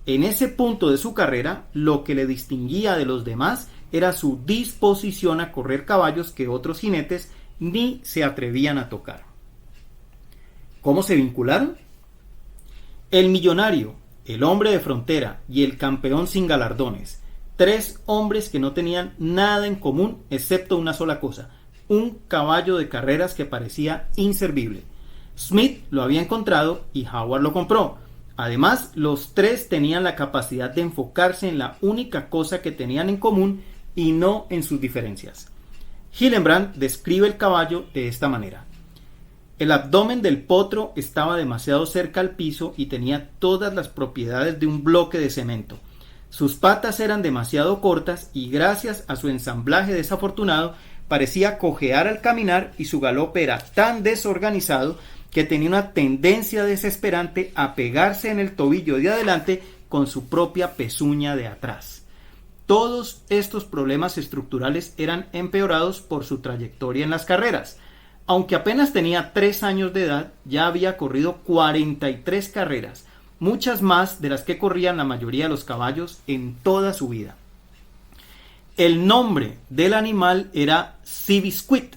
En ese punto de su carrera, lo que le distinguía de los demás era su disposición a correr caballos que otros jinetes ni se atrevían a tocar. ¿Cómo se vincularon? El millonario, el hombre de frontera y el campeón sin galardones, tres hombres que no tenían nada en común excepto una sola cosa: un caballo de carreras que parecía inservible. Smith lo había encontrado y Howard lo compró. Además, los tres tenían la capacidad de enfocarse en la única cosa que tenían en común y no en sus diferencias. Hillenbrand describe el caballo de esta manera: el abdomen del potro estaba demasiado cerca al piso y tenía todas las propiedades de un bloque de cemento. Sus patas eran demasiado cortas y gracias a su ensamblaje desafortunado parecía cojear al caminar y su galope era tan desorganizado que tenía una tendencia desesperante a pegarse en el tobillo de adelante con su propia pezuña de atrás. Todos estos problemas estructurales eran empeorados por su trayectoria en las carreras. Aunque apenas tenía 3 años de edad, ya había corrido 43 carreras, muchas más de las que corrían la mayoría de los caballos en toda su vida. El nombre del animal era Seabiscuit.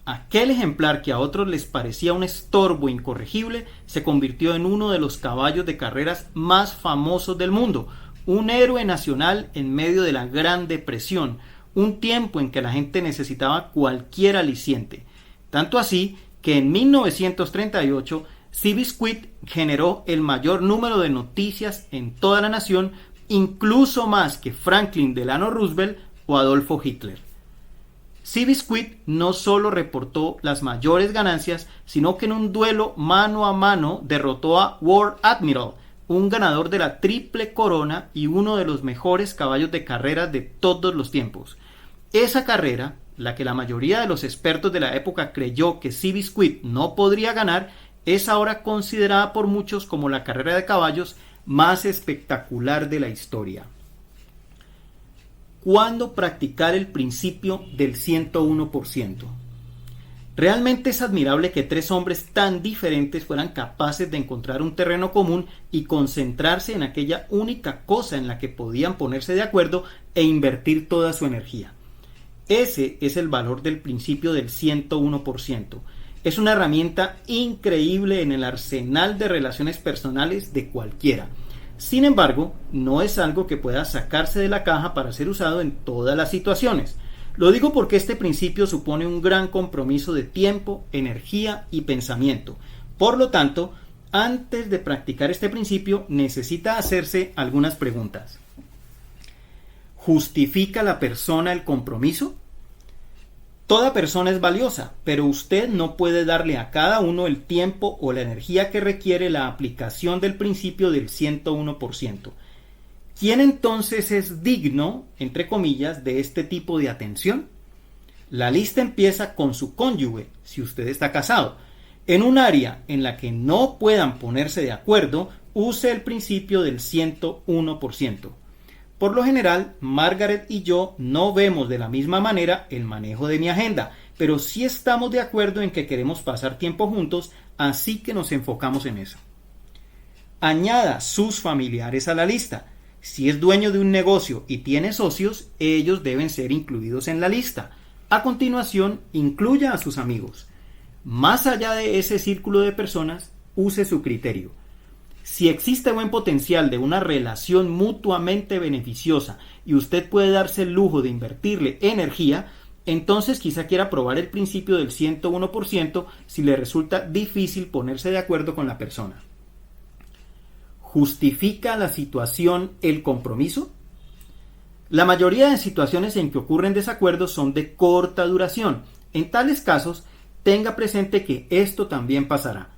Aquel ejemplar que a otros les parecía un estorbo incorregible se convirtió en uno de los caballos de carreras más famosos del mundo, un héroe nacional en medio de la Gran Depresión, un tiempo en que la gente necesitaba cualquier aliciente. Tanto así que en 1938 Seabiscuit generó el mayor número de noticias en toda la nación, incluso más que Franklin Delano Roosevelt o Adolfo Hitler. Seabiscuit no solo reportó las mayores ganancias, sino que en un duelo mano a mano derrotó a World Admiral, un ganador de la Triple Corona y uno de los mejores caballos de carrera de todos los tiempos. Esa carrera, la que la mayoría de los expertos de la época creyó que Seabiscuit no podría ganar, es ahora considerada por muchos como la carrera de caballos más espectacular de la historia. ¿Cuándo practicar el principio del 101%? Realmente es admirable que 3 hombres tan diferentes fueran capaces de encontrar un terreno común y concentrarse en aquella única cosa en la que podían ponerse de acuerdo e invertir toda su energía. Ese es el valor del principio del 101%. Es una herramienta increíble en el arsenal de relaciones personales de cualquiera. Sin embargo, no es algo que pueda sacarse de la caja para ser usado en todas las situaciones. Lo digo porque este principio supone un gran compromiso de tiempo, energía y pensamiento. Por lo tanto, antes de practicar este principio, necesita hacerse algunas preguntas. ¿Justifica la persona el compromiso? Toda persona es valiosa, pero usted no puede darle a cada uno el tiempo o la energía que requiere la aplicación del principio del 101%. ¿Quién entonces es digno, entre comillas, de este tipo de atención? La lista empieza con su cónyuge, si usted está casado. En un área en la que no puedan ponerse de acuerdo, use el principio del 101%. Por lo general, Margaret y yo no vemos de la misma manera el manejo de mi agenda, pero sí estamos de acuerdo en que queremos pasar tiempo juntos, así que nos enfocamos en eso. Añada sus familiares a la lista. Si es dueño de un negocio y tiene socios, ellos deben ser incluidos en la lista. A continuación, incluya a sus amigos. Más allá de ese círculo de personas, use su criterio. Si existe buen potencial de una relación mutuamente beneficiosa y usted puede darse el lujo de invertirle energía, entonces quizá quiera probar el principio del 101% si le resulta difícil ponerse de acuerdo con la persona. ¿Justifica la situación el compromiso? La mayoría de situaciones en que ocurren desacuerdos son de corta duración. En tales casos, tenga presente que esto también pasará.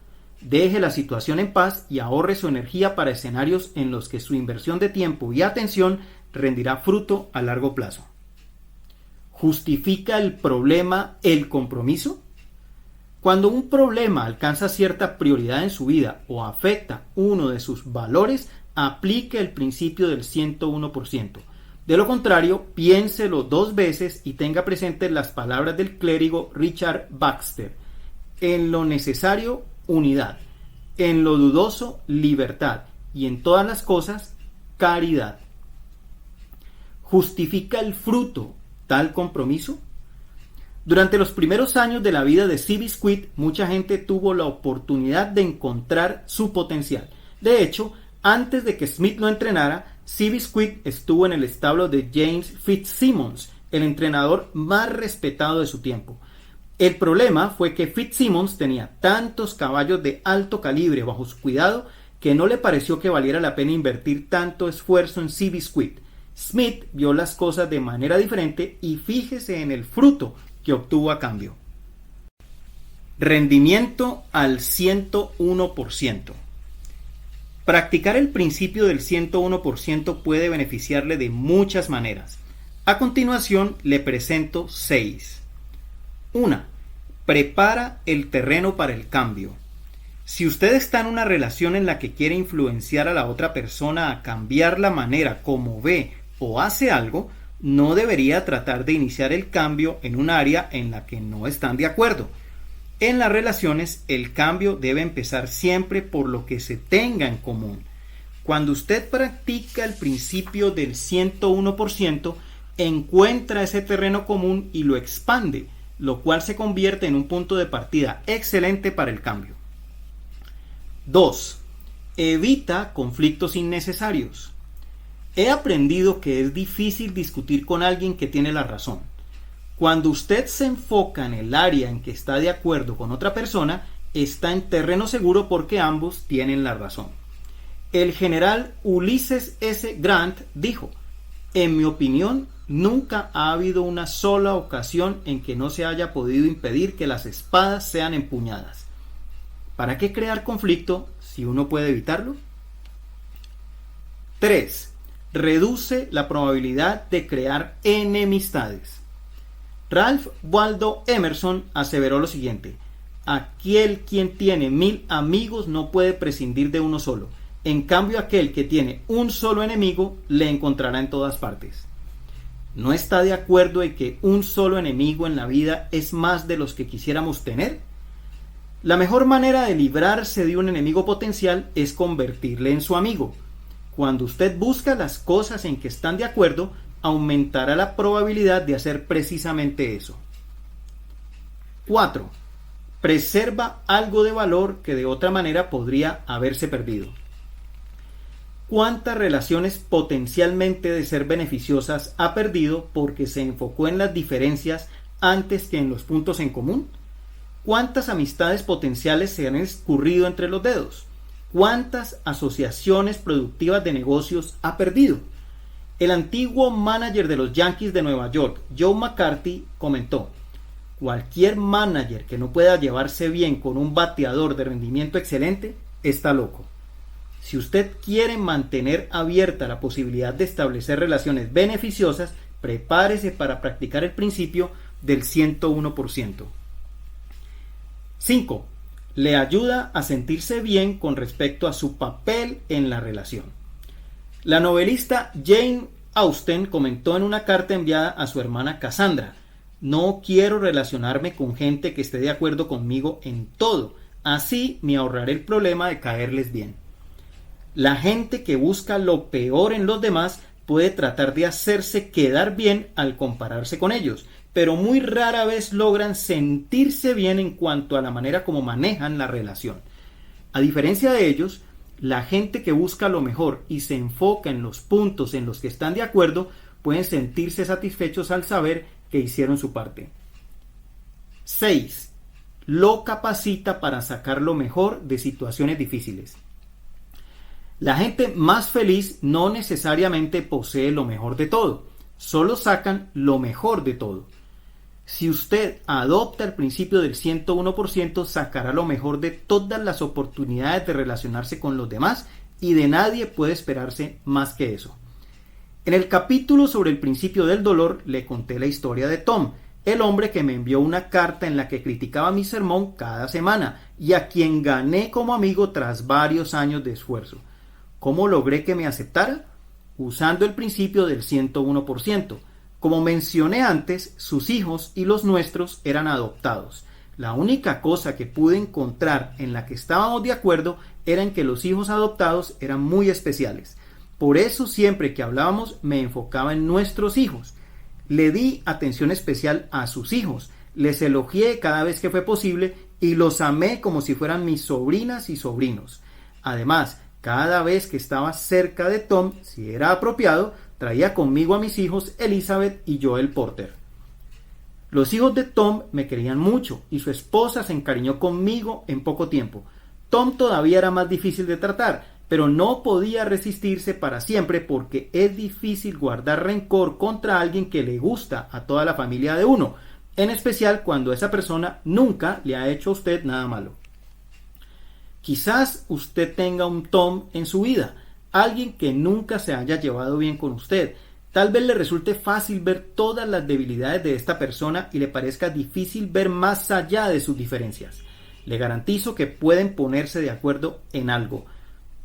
Deje la situación en paz y ahorre su energía para escenarios en los que su inversión de tiempo y atención rendirá fruto a largo plazo. ¿Justifica el problema el compromiso? Cuando un problema alcanza cierta prioridad en su vida o afecta uno de sus valores, aplique el principio del 101%. De lo contrario, piénselo 2 veces y tenga presentes las palabras del clérigo Richard Baxter. En lo necesario, unidad. En lo dudoso, libertad. Y en todas las cosas, caridad. ¿Justifica el fruto tal compromiso? Durante los primeros años de la vida de Seabiscuit, mucha gente tuvo la oportunidad de encontrar su potencial. De hecho, antes de que Smith lo entrenara, Seabiscuit estuvo en el establo de James Fitzsimmons, el entrenador más respetado de su tiempo. El problema fue que Fitzsimmons tenía tantos caballos de alto calibre bajo su cuidado que no le pareció que valiera la pena invertir tanto esfuerzo en Seabiscuit. Smith vio las cosas de manera diferente y fíjese en el fruto que obtuvo a cambio. Rendimiento al 101%. Practicar el principio del 101% puede beneficiarle de muchas maneras. A continuación le presento 6. 1. Prepara el terreno para el cambio. Si usted está en una relación en la que quiere influenciar a la otra persona a cambiar la manera como ve o hace algo, no debería tratar de iniciar el cambio en un área en la que no están de acuerdo. En las relaciones, el cambio debe empezar siempre por lo que se tenga en común. Cuando usted practica el principio del 101%, encuentra ese terreno común y lo expande, lo cual se convierte en un punto de partida excelente para el cambio. 2. Evita conflictos innecesarios. He aprendido que es difícil discutir con alguien que tiene la razón. Cuando usted se enfoca en el área en que está de acuerdo con otra persona, está en terreno seguro porque ambos tienen la razón. El general Ulysses S. Grant dijo: en mi opinión, nunca ha habido una sola ocasión en que no se haya podido impedir que las espadas sean empuñadas. ¿Para qué crear conflicto si uno puede evitarlo? 3. Reduce la probabilidad de crear enemistades. Ralph Waldo Emerson aseveró lo siguiente: aquel quien tiene 1000 amigos no puede prescindir de uno solo. En cambio, aquel que tiene un solo enemigo le encontrará en todas partes. ¿No está de acuerdo en que un solo enemigo en la vida es más de los que quisiéramos tener? La mejor manera de librarse de un enemigo potencial es convertirle en su amigo. Cuando usted busca las cosas en que están de acuerdo, aumentará la probabilidad de hacer precisamente eso. 4. Preserva algo de valor que de otra manera podría haberse perdido. ¿Cuántas relaciones potencialmente de ser beneficiosas ha perdido porque se enfocó en las diferencias antes que en los puntos en común? ¿Cuántas amistades potenciales se han escurrido entre los dedos? ¿Cuántas asociaciones productivas de negocios ha perdido? El antiguo manager de los Yankees de Nueva York, Joe McCarthy, comentó: cualquier manager que no pueda llevarse bien con un bateador de rendimiento excelente está loco. Si usted quiere mantener abierta la posibilidad de establecer relaciones beneficiosas, prepárese para practicar el principio del 101%. 5. Le ayuda a sentirse bien con respecto a su papel en la relación. La novelista Jane Austen comentó en una carta enviada a su hermana Cassandra: no quiero relacionarme con gente que esté de acuerdo conmigo en todo, así me ahorraré el problema de caerles bien. La gente que busca lo peor en los demás puede tratar de hacerse quedar bien al compararse con ellos, pero muy rara vez logran sentirse bien en cuanto a la manera como manejan la relación. A diferencia de ellos, la gente que busca lo mejor y se enfoca en los puntos en los que están de acuerdo pueden sentirse satisfechos al saber que hicieron su parte. 6. Lo capacita para sacar lo mejor de situaciones difíciles. La gente más feliz no necesariamente posee lo mejor de todo, solo sacan lo mejor de todo. Si usted adopta el principio del 101%, sacará lo mejor de todas las oportunidades de relacionarse con los demás y de nadie puede esperarse más que eso. En el capítulo sobre el principio del dolor le conté la historia de Tom, el hombre que me envió una carta en la que criticaba mi sermón cada semana y a quien gané como amigo tras varios años de esfuerzo. ¿Cómo logré que me aceptara? Usando el principio del 101%. Como mencioné antes, sus hijos y los nuestros eran adoptados. La única cosa que pude encontrar en la que estábamos de acuerdo era en que los hijos adoptados eran muy especiales. Por eso siempre que hablábamos me enfocaba en nuestros hijos. Le di atención especial a sus hijos, les elogié cada vez que fue posible y los amé como si fueran mis sobrinas y sobrinos. Además, cada vez que estaba cerca de Tom, si era apropiado, traía conmigo a mis hijos Elizabeth y Joel Porter. Los hijos de Tom me querían mucho y su esposa se encariñó conmigo en poco tiempo. Tom todavía era más difícil de tratar, pero no podía resistirse para siempre porque es difícil guardar rencor contra alguien que le gusta a toda la familia de uno, en especial cuando esa persona nunca le ha hecho a usted nada malo. Quizás usted tenga un Tom en su vida, alguien que nunca se haya llevado bien con usted, Tal vez le resulte fácil ver todas las debilidades de esta persona y le parezca difícil ver más allá de sus diferencias. Le garantizo que pueden ponerse de acuerdo en algo.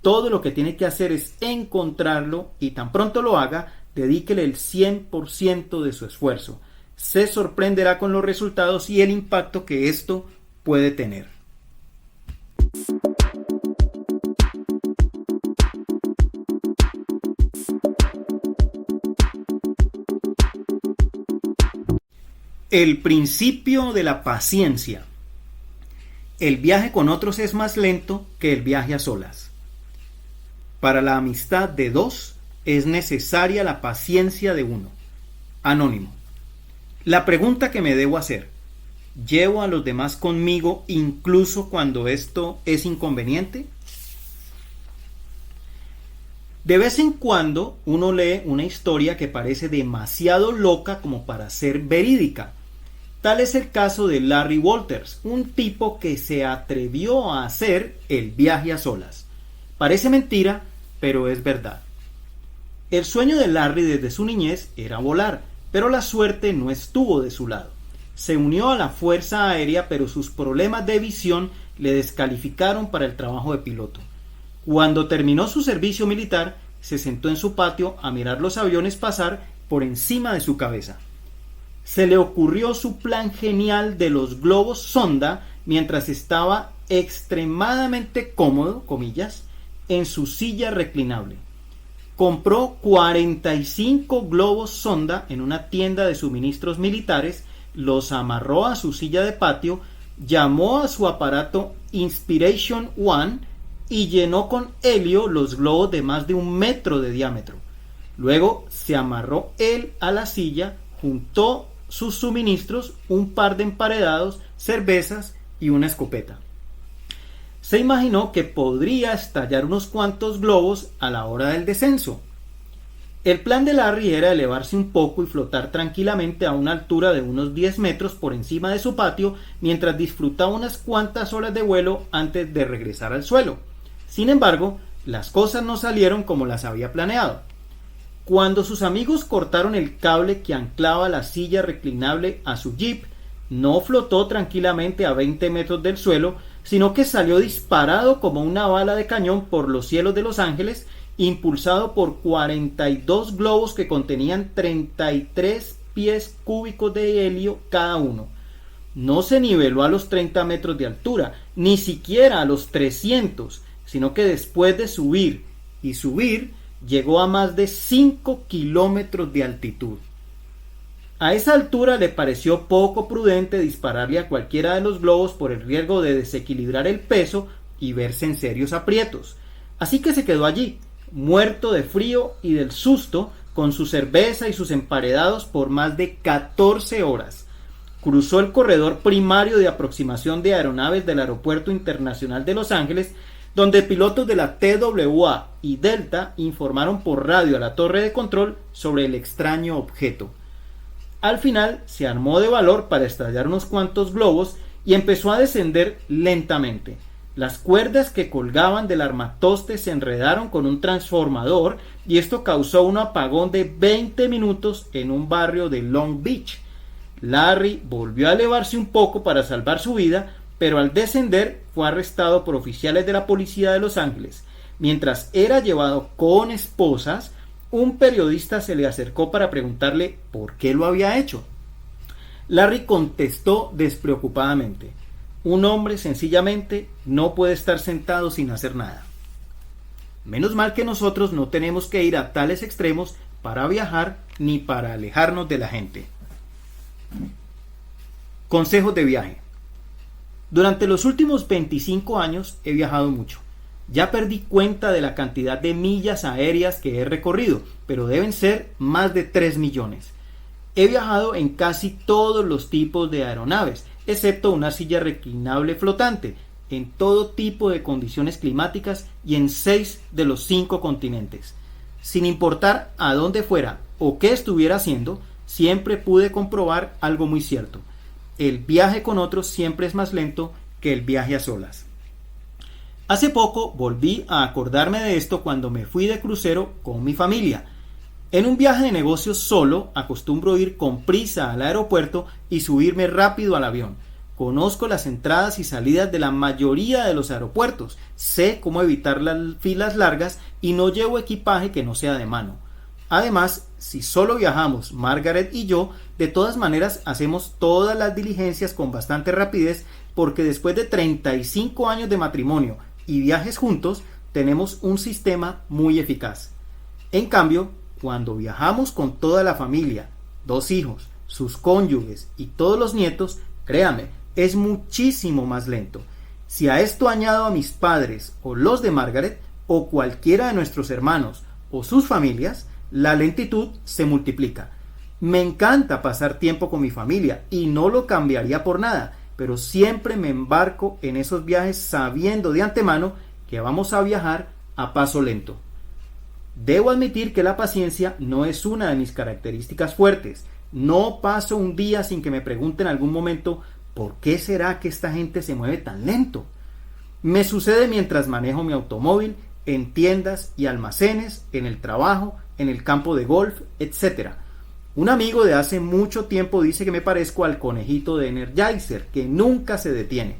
Todo lo que tiene que hacer es encontrarlo y tan pronto lo haga, dedíquele el 100% de su esfuerzo. Se sorprenderá con los resultados y el impacto que esto puede tener. El principio de la paciencia. El viaje con otros es más lento que el viaje a solas. Para la amistad de dos es necesaria la paciencia de uno. Anónimo. La pregunta que me debo hacer: ¿llevo a los demás conmigo incluso cuando esto es inconveniente? De vez en cuando uno lee una historia que parece demasiado loca como para ser verídica. Tal es el caso de Larry Walters, un tipo que se atrevió a hacer el viaje a solas. Parece mentira, pero es verdad. El sueño de Larry desde su niñez era volar, pero la suerte no estuvo de su lado. Se unió a la Fuerza Aérea, pero sus problemas de visión le descalificaron para el trabajo de piloto. Cuando terminó su servicio militar, se sentó en su patio a mirar los aviones pasar por encima de su cabeza. Se le ocurrió su plan genial de los globos sonda mientras estaba extremadamente cómodo, comillas, en su silla reclinable. Compró 45 globos sonda en una tienda de suministros militares, los amarró a su silla de patio, llamó a su aparato Inspiration One y llenó con helio los globos de más de 1 metro de diámetro. Luego se amarró él a la silla, juntó sus suministros, un par de emparedados, cervezas y una escopeta. Se imaginó que podría estallar unos cuantos globos a la hora del descenso. El plan de Larry era elevarse un poco y flotar tranquilamente a una altura de unos 10 metros por encima de su patio mientras disfrutaba unas cuantas horas de vuelo antes de regresar al suelo. Sin embargo, las cosas no salieron como las había planeado. Cuando sus amigos cortaron el cable que anclaba la silla reclinable a su jeep, no flotó tranquilamente a 20 metros del suelo, sino que salió disparado como una bala de cañón por los cielos de Los Ángeles, impulsado por 42 globos que contenían 33 pies cúbicos de helio cada uno. No se niveló a los 30 metros de altura, ni siquiera a los 300, sino que después de subir y subir, llegó a más de 5 kilómetros de altitud. A esa altura le pareció poco prudente dispararle a cualquiera de los globos por el riesgo de desequilibrar el peso y verse en serios aprietos. Así que se quedó allí, muerto de frío y del susto, con su cerveza y sus emparedados por más de 14 horas. Cruzó el corredor primario de aproximación de aeronaves del Aeropuerto Internacional de Los Ángeles, donde pilotos de la TWA y Delta informaron por radio a la torre de control sobre el extraño objeto. Al final se armó de valor para estallar unos cuantos globos y empezó a descender lentamente. Las cuerdas que colgaban del armatoste se enredaron con un transformador y esto causó un apagón de 20 minutos en un barrio de Long Beach. Larry volvió a elevarse un poco para salvar su vida, pero al descender fue arrestado por oficiales de la policía de Los Ángeles. Mientras era llevado con esposas, un periodista se le acercó para preguntarle por qué lo había hecho. Larry contestó despreocupadamente: un hombre sencillamente no puede estar sentado sin hacer nada. Menos mal que nosotros no tenemos que ir a tales extremos para viajar ni para alejarnos de la gente. Consejos de viaje. Durante los últimos 25 años he viajado mucho. Ya perdí cuenta de la cantidad de millas aéreas que he recorrido, pero deben ser más de 3 millones. He viajado en casi todos los tipos de aeronaves, excepto una silla reclinable flotante, en todo tipo de condiciones climáticas y en 6 de los 5 continentes. Sin importar a dónde fuera o qué estuviera haciendo, siempre pude comprobar algo muy cierto: el viaje con otros siempre es más lento que el viaje a solas. Hace poco volví a acordarme de esto cuando me fui de crucero con mi familia. En un viaje de negocios solo, acostumbro ir con prisa al aeropuerto y subirme rápido al avión. Conozco las entradas y salidas de la mayoría de los aeropuertos, sé cómo evitar las filas largas y no llevo equipaje que no sea de mano. Además, si solo viajamos Margaret y yo, de todas maneras hacemos todas las diligencias con bastante rapidez porque después de 35 años de matrimonio y viajes juntos, tenemos un sistema muy eficaz. En cambio, cuando viajamos con toda la familia, 2 hijos, sus cónyuges y todos los nietos, créame, es muchísimo más lento. Si a esto añado a mis padres o los de Margaret o cualquiera de nuestros hermanos o sus familias, la lentitud se multiplica. Me encanta pasar tiempo con mi familia y no lo cambiaría por nada, pero siempre me embarco en esos viajes sabiendo de antemano que vamos a viajar a paso lento. Debo admitir que la paciencia no es una de mis características fuertes. No paso un día sin que me pregunten en algún momento ¿por qué será que esta gente se mueve tan lento? Me sucede mientras manejo mi automóvil, en tiendas y almacenes, en el trabajo, en el campo de golf, etc. Un amigo de hace mucho tiempo dice que me parezco al conejito de Energizer, que nunca se detiene.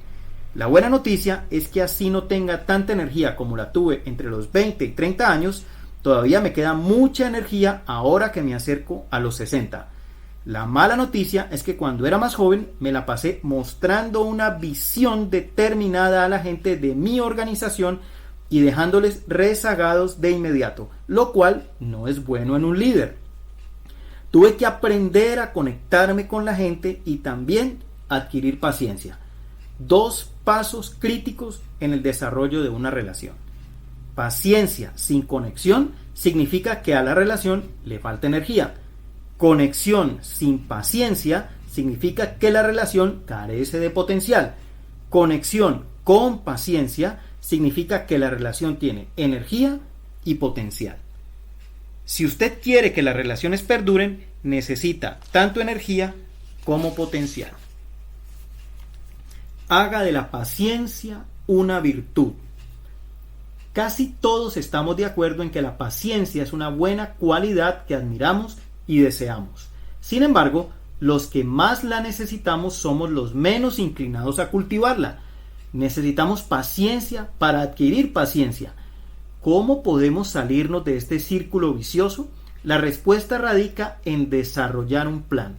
La buena noticia es que así no tenga tanta energía como la tuve entre los 20 y 30 años, todavía me queda mucha energía ahora que me acerco a los 60. La mala noticia es que cuando era más joven me la pasé mostrando una visión determinada a la gente de mi organización y dejándoles rezagados de inmediato, lo cual no es bueno en un líder. Tuve que aprender a conectarme con la gente y también adquirir paciencia. 2 pasos críticos en el desarrollo de una relación. Paciencia sin conexión significa que a la relación le falta energía. Conexión sin paciencia significa que la relación carece de potencial. Conexión con paciencia significa que la relación tiene energía y potencial. Si usted quiere que las relaciones perduren, necesita tanto energía como potencial. Haga de la paciencia una virtud. Casi todos estamos de acuerdo en que la paciencia es una buena cualidad que admiramos y deseamos. Sin embargo, los que más la necesitamos somos los menos inclinados a cultivarla. Necesitamos paciencia para adquirir paciencia. ¿Cómo podemos salirnos de este círculo vicioso? La respuesta radica en desarrollar un plan.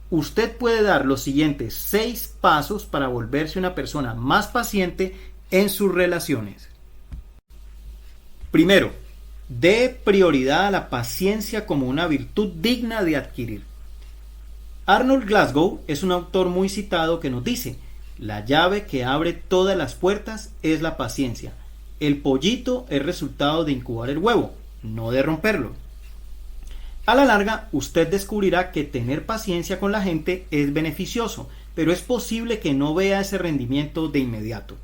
Usted puede dar los siguientes 6 pasos para volverse una persona más paciente en sus relaciones. Primero, dé prioridad a la paciencia como una virtud digna de adquirir. Arnold Glasgow es un autor muy citado que nos dice: la llave que abre todas las puertas es la paciencia. El pollito es resultado de incubar el huevo, no de romperlo. A la larga, usted descubrirá que tener paciencia con la gente es beneficioso, pero es posible que no vea ese rendimiento de inmediato.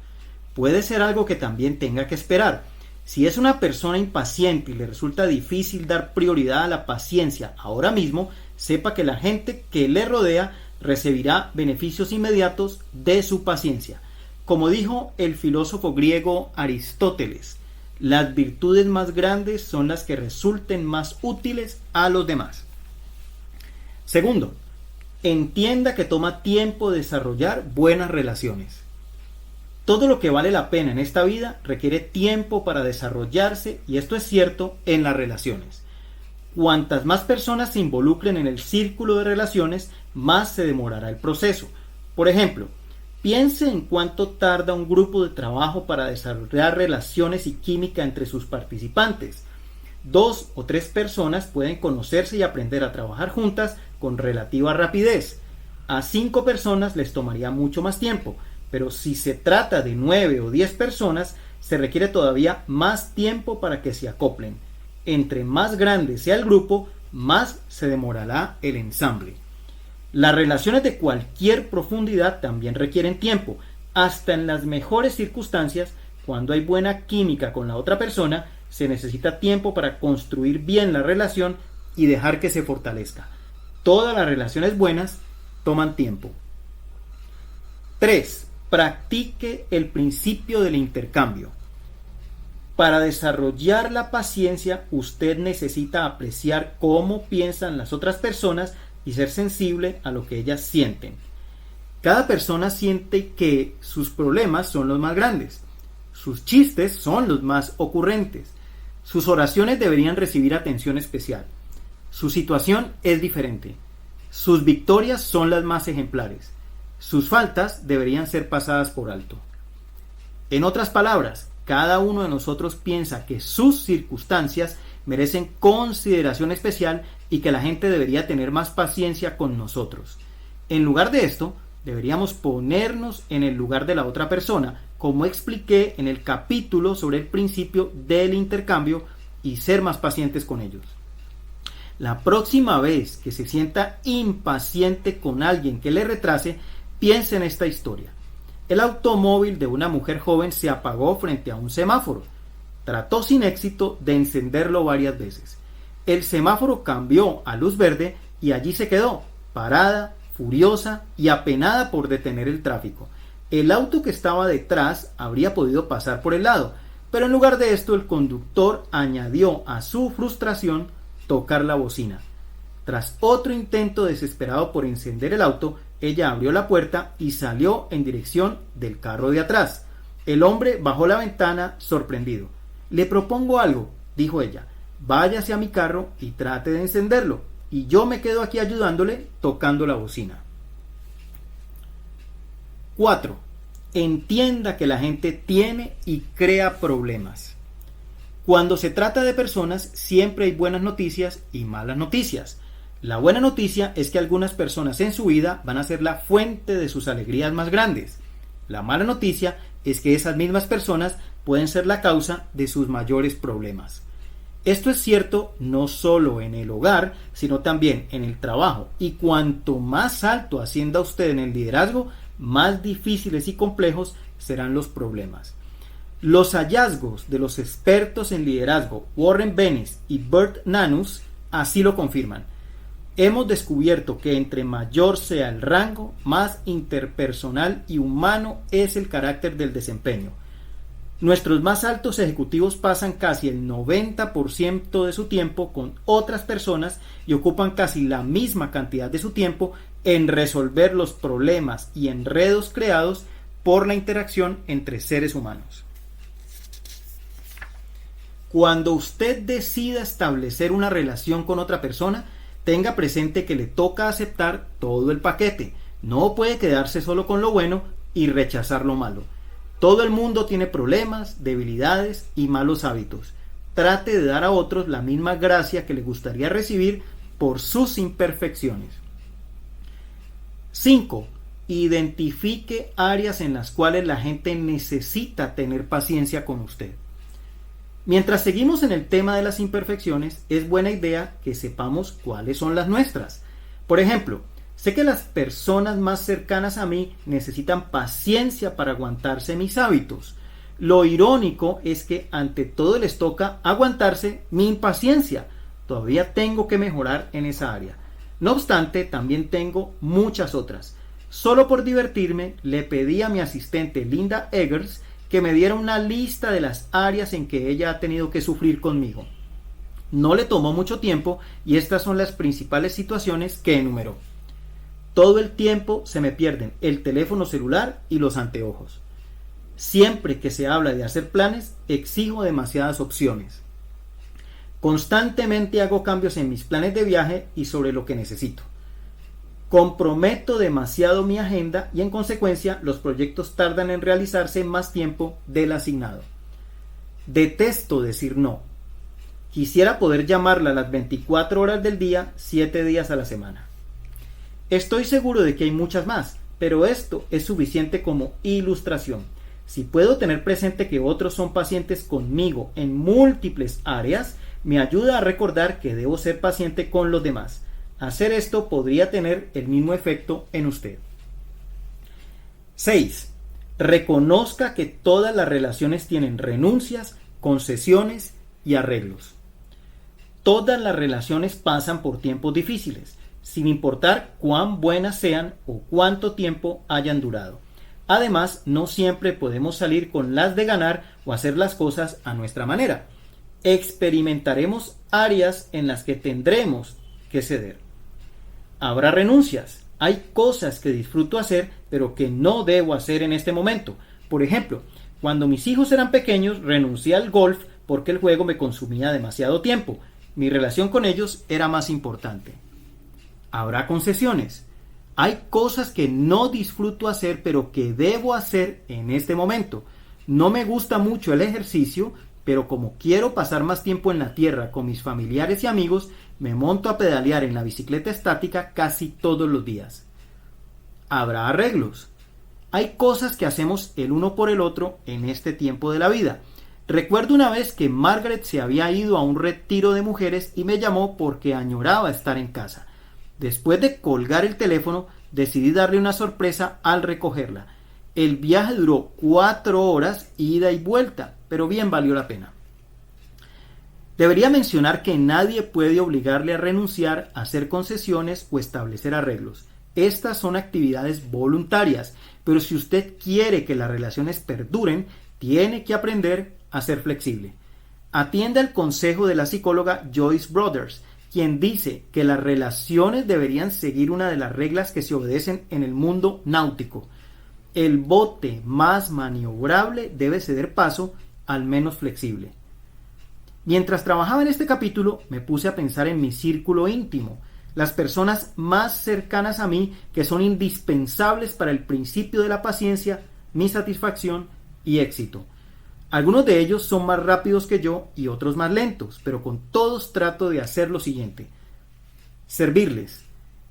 Puede ser algo que también tenga que esperar. Si es una persona impaciente y le resulta difícil dar prioridad a la paciencia ahora mismo, sepa que la gente que le rodea recibirá beneficios inmediatos de su paciencia. Como dijo el filósofo griego Aristóteles, las virtudes más grandes son las que resulten más útiles a los demás. Segundo, entienda que toma tiempo desarrollar buenas relaciones. Todo lo que vale la pena en esta vida requiere tiempo para desarrollarse, y esto es cierto en las relaciones. Cuantas más personas se involucren en el círculo de relaciones, más se demorará el proceso. Por ejemplo, piense en cuánto tarda un grupo de trabajo para desarrollar relaciones y química entre sus participantes. 2 o 3 personas pueden conocerse y aprender a trabajar juntas con relativa rapidez. A 5 personas les tomaría mucho más tiempo, pero si se trata de 9 o 10 personas, se requiere todavía más tiempo para que se acoplen. Entre más grande sea el grupo, más se demorará el ensamble. Las relaciones de cualquier profundidad también requieren tiempo. Hasta en las mejores circunstancias, cuando hay buena química con la otra persona, se necesita tiempo para construir bien la relación y dejar que se fortalezca. Todas las relaciones buenas toman tiempo. 3. Practique el principio del intercambio. Para desarrollar la paciencia, usted necesita apreciar cómo piensan las otras personas y ser sensible a lo que ellas sienten. Cada persona siente que sus problemas son los más grandes, sus chistes son los más ocurrentes, sus oraciones deberían recibir atención especial. Su situación es diferente, sus victorias son las más ejemplares, sus faltas deberían ser pasadas por alto. En otras palabras, cada uno de nosotros piensa que sus circunstancias merecen consideración especial y que la gente debería tener más paciencia con nosotros. En lugar de esto, deberíamos ponernos en el lugar de la otra persona, como expliqué en el capítulo sobre el principio del intercambio, y ser más pacientes con ellos. La próxima vez que se sienta impaciente con alguien que le retrase, piense en esta historia. El automóvil de una mujer joven se apagó frente a un semáforo. Trató sin éxito de encenderlo varias veces. El semáforo cambió a luz verde y allí se quedó, parada, furiosa y apenada por detener el tráfico. El auto que estaba detrás habría podido pasar por el lado, pero en lugar de esto el conductor añadió a su frustración tocar la bocina. Tras otro intento desesperado por encender el auto, ella abrió la puerta y salió en dirección del carro de atrás. El hombre bajó la ventana sorprendido. «Le propongo algo», dijo ella. «Váyase a mi carro y trate de encenderlo, y yo me quedo aquí ayudándole tocando la bocina». 4. Entienda que la gente tiene y crea problemas. Cuando se trata de personas, siempre hay buenas noticias y malas noticias. La buena noticia es que algunas personas en su vida van a ser la fuente de sus alegrías más grandes. La mala noticia es que esas mismas personas pueden ser la causa de sus mayores problemas. Esto es cierto no solo en el hogar, sino también en el trabajo. Y cuanto más alto ascienda usted en el liderazgo, más difíciles y complejos serán los problemas. Los hallazgos de los expertos en liderazgo Warren Bennis y Bert Nanus así lo confirman. Hemos descubierto que entre mayor sea el rango, más interpersonal y humano es el carácter del desempeño. Nuestros más altos ejecutivos pasan casi el 90% de su tiempo con otras personas y ocupan casi la misma cantidad de su tiempo en resolver los problemas y enredos creados por la interacción entre seres humanos. Cuando usted decida establecer una relación con otra persona, tenga presente que le toca aceptar todo el paquete. No puede quedarse solo con lo bueno y rechazar lo malo. Todo el mundo tiene problemas, debilidades y malos hábitos. Trate de dar a otros la misma gracia que le gustaría recibir por sus imperfecciones. 5. Identifique áreas en las cuales la gente necesita tener paciencia con usted. Mientras seguimos en el tema de las imperfecciones, es buena idea que sepamos cuáles son las nuestras. Por ejemplo, sé que las personas más cercanas a mí necesitan paciencia para aguantarse mis hábitos. Lo irónico es que ante todo les toca aguantarse mi impaciencia. Todavía tengo que mejorar en esa área. No obstante, también tengo muchas otras. Solo por divertirme, le pedí a mi asistente Linda Eggers que me diera una lista de las áreas en que ella ha tenido que sufrir conmigo. No le tomó mucho tiempo y estas son las principales situaciones que enumeró. Todo el tiempo se me pierden el teléfono celular y los anteojos. Siempre que se habla de hacer planes, exijo demasiadas opciones. Constantemente hago cambios en mis planes de viaje y sobre lo que necesito. Comprometo demasiado mi agenda y en consecuencia los proyectos tardan en realizarse más tiempo del asignado. Detesto decir no. Quisiera poder llamarla a las 24 horas del día, 7 días a la semana. Estoy seguro de que hay muchas más, pero esto es suficiente como ilustración. Si puedo tener presente que otros son pacientes conmigo en múltiples áreas, me ayuda a recordar que debo ser paciente con los demás. Hacer esto podría tener el mismo efecto en usted. 6. Reconozca que todas las relaciones tienen renuncias, concesiones y arreglos. Todas las relaciones pasan por tiempos difíciles, sin importar cuán buenas sean o cuánto tiempo hayan durado. Además, no siempre podemos salir con las de ganar o hacer las cosas a nuestra manera. Experimentaremos áreas en las que tendremos que ceder. Habrá renuncias. Hay cosas que disfruto hacer, pero que no debo hacer en este momento. Por ejemplo, cuando mis hijos eran pequeños, renuncié al golf porque el juego me consumía demasiado tiempo. Mi relación con ellos era más importante. Habrá concesiones. Hay cosas que no disfruto hacer, pero que debo hacer en este momento. No me gusta mucho el ejercicio, pero como quiero pasar más tiempo en la tierra con mis familiares y amigos, me monto a pedalear en la bicicleta estática casi todos los días. Habrá arreglos. Hay cosas que hacemos el uno por el otro en este tiempo de la vida. Recuerdo una vez que Margaret se había ido a un retiro de mujeres y me llamó porque añoraba estar en casa. Después de colgar el teléfono, decidí darle una sorpresa al recogerla. El viaje duró 4 horas, ida y vuelta, pero bien valió la pena. Debería mencionar que nadie puede obligarle a renunciar, a hacer concesiones o establecer arreglos. Estas son actividades voluntarias, pero si usted quiere que las relaciones perduren, tiene que aprender a ser flexible. Atienda el consejo de la psicóloga Joyce Brothers, quien dice que las relaciones deberían seguir una de las reglas que se obedecen en el mundo náutico. El bote más maniobrable debe ceder paso al menos flexible. Mientras trabajaba en este capítulo, me puse a pensar en mi círculo íntimo, las personas más cercanas a mí que son indispensables para el principio de la paciencia, mi satisfacción y éxito. Algunos de ellos son más rápidos que yo y otros más lentos, pero con todos trato de hacer lo siguiente: servirles.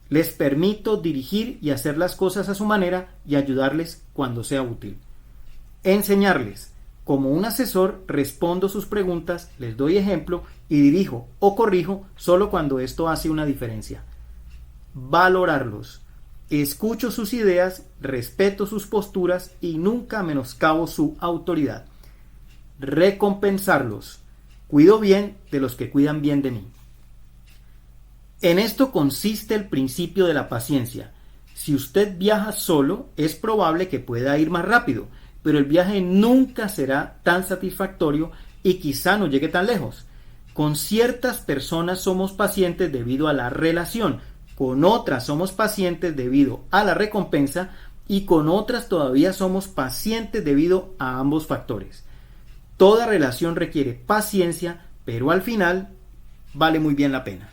Les permito dirigir y hacer las cosas a su manera y ayudarles cuando sea útil. Enseñarles. Como un asesor, respondo sus preguntas, les doy ejemplo y dirijo o corrijo solo cuando esto hace una diferencia. Valorarlos. Escucho sus ideas, respeto sus posturas y nunca menoscabo su autoridad. Recompensarlos. Cuido bien de los que cuidan bien de mí. En esto consiste el principio de la paciencia. Si usted viaja solo, es probable que pueda ir más rápido, pero el viaje nunca será tan satisfactorio y quizá no llegue tan lejos. Con ciertas personas somos pacientes debido a la relación, con otras somos pacientes debido a la recompensa y con otras todavía somos pacientes debido a ambos factores. Toda relación requiere paciencia, pero al final vale muy bien la pena.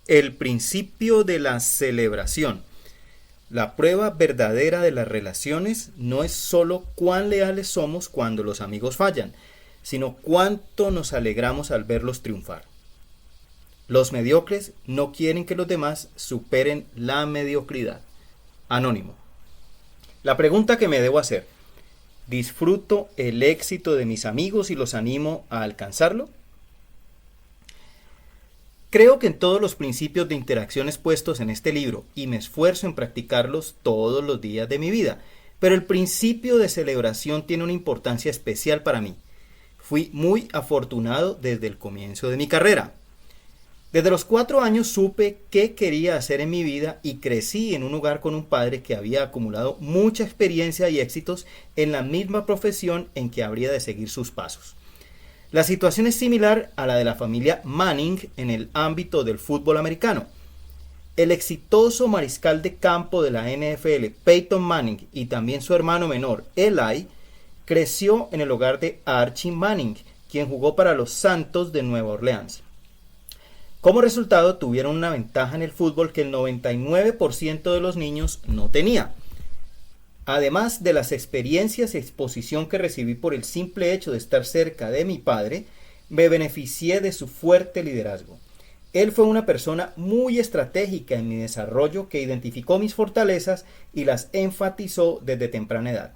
El principio de la celebración. La prueba verdadera de las relaciones no es solo cuán leales somos cuando los amigos fallan, sino cuánto nos alegramos al verlos triunfar. Los mediocres no quieren que los demás superen la mediocridad. Anónimo. La pregunta que me debo hacer: ¿disfruto el éxito de mis amigos y los animo a alcanzarlo? Creo que en todos los principios de interacción expuestos en este libro y me esfuerzo en practicarlos todos los días de mi vida, pero el principio de celebración tiene una importancia especial para mí. Fui muy afortunado desde el comienzo de mi carrera. Desde los 4 años supe qué quería hacer en mi vida y crecí en un hogar con un padre que había acumulado mucha experiencia y éxitos en la misma profesión en que habría de seguir sus pasos. La situación es similar a la de la familia Manning en el ámbito del fútbol americano. El exitoso mariscal de campo de la NFL, Peyton Manning, y también su hermano menor, Eli, creció en el hogar de Archie Manning, quien jugó para los Santos de Nueva Orleans. Como resultado, tuvieron una ventaja en el fútbol que el 99% de los niños no tenía. Además de las experiencias y exposición que recibí por el simple hecho de estar cerca de mi padre, me beneficié de su fuerte liderazgo. Él fue una persona muy estratégica en mi desarrollo que identificó mis fortalezas y las enfatizó desde temprana edad.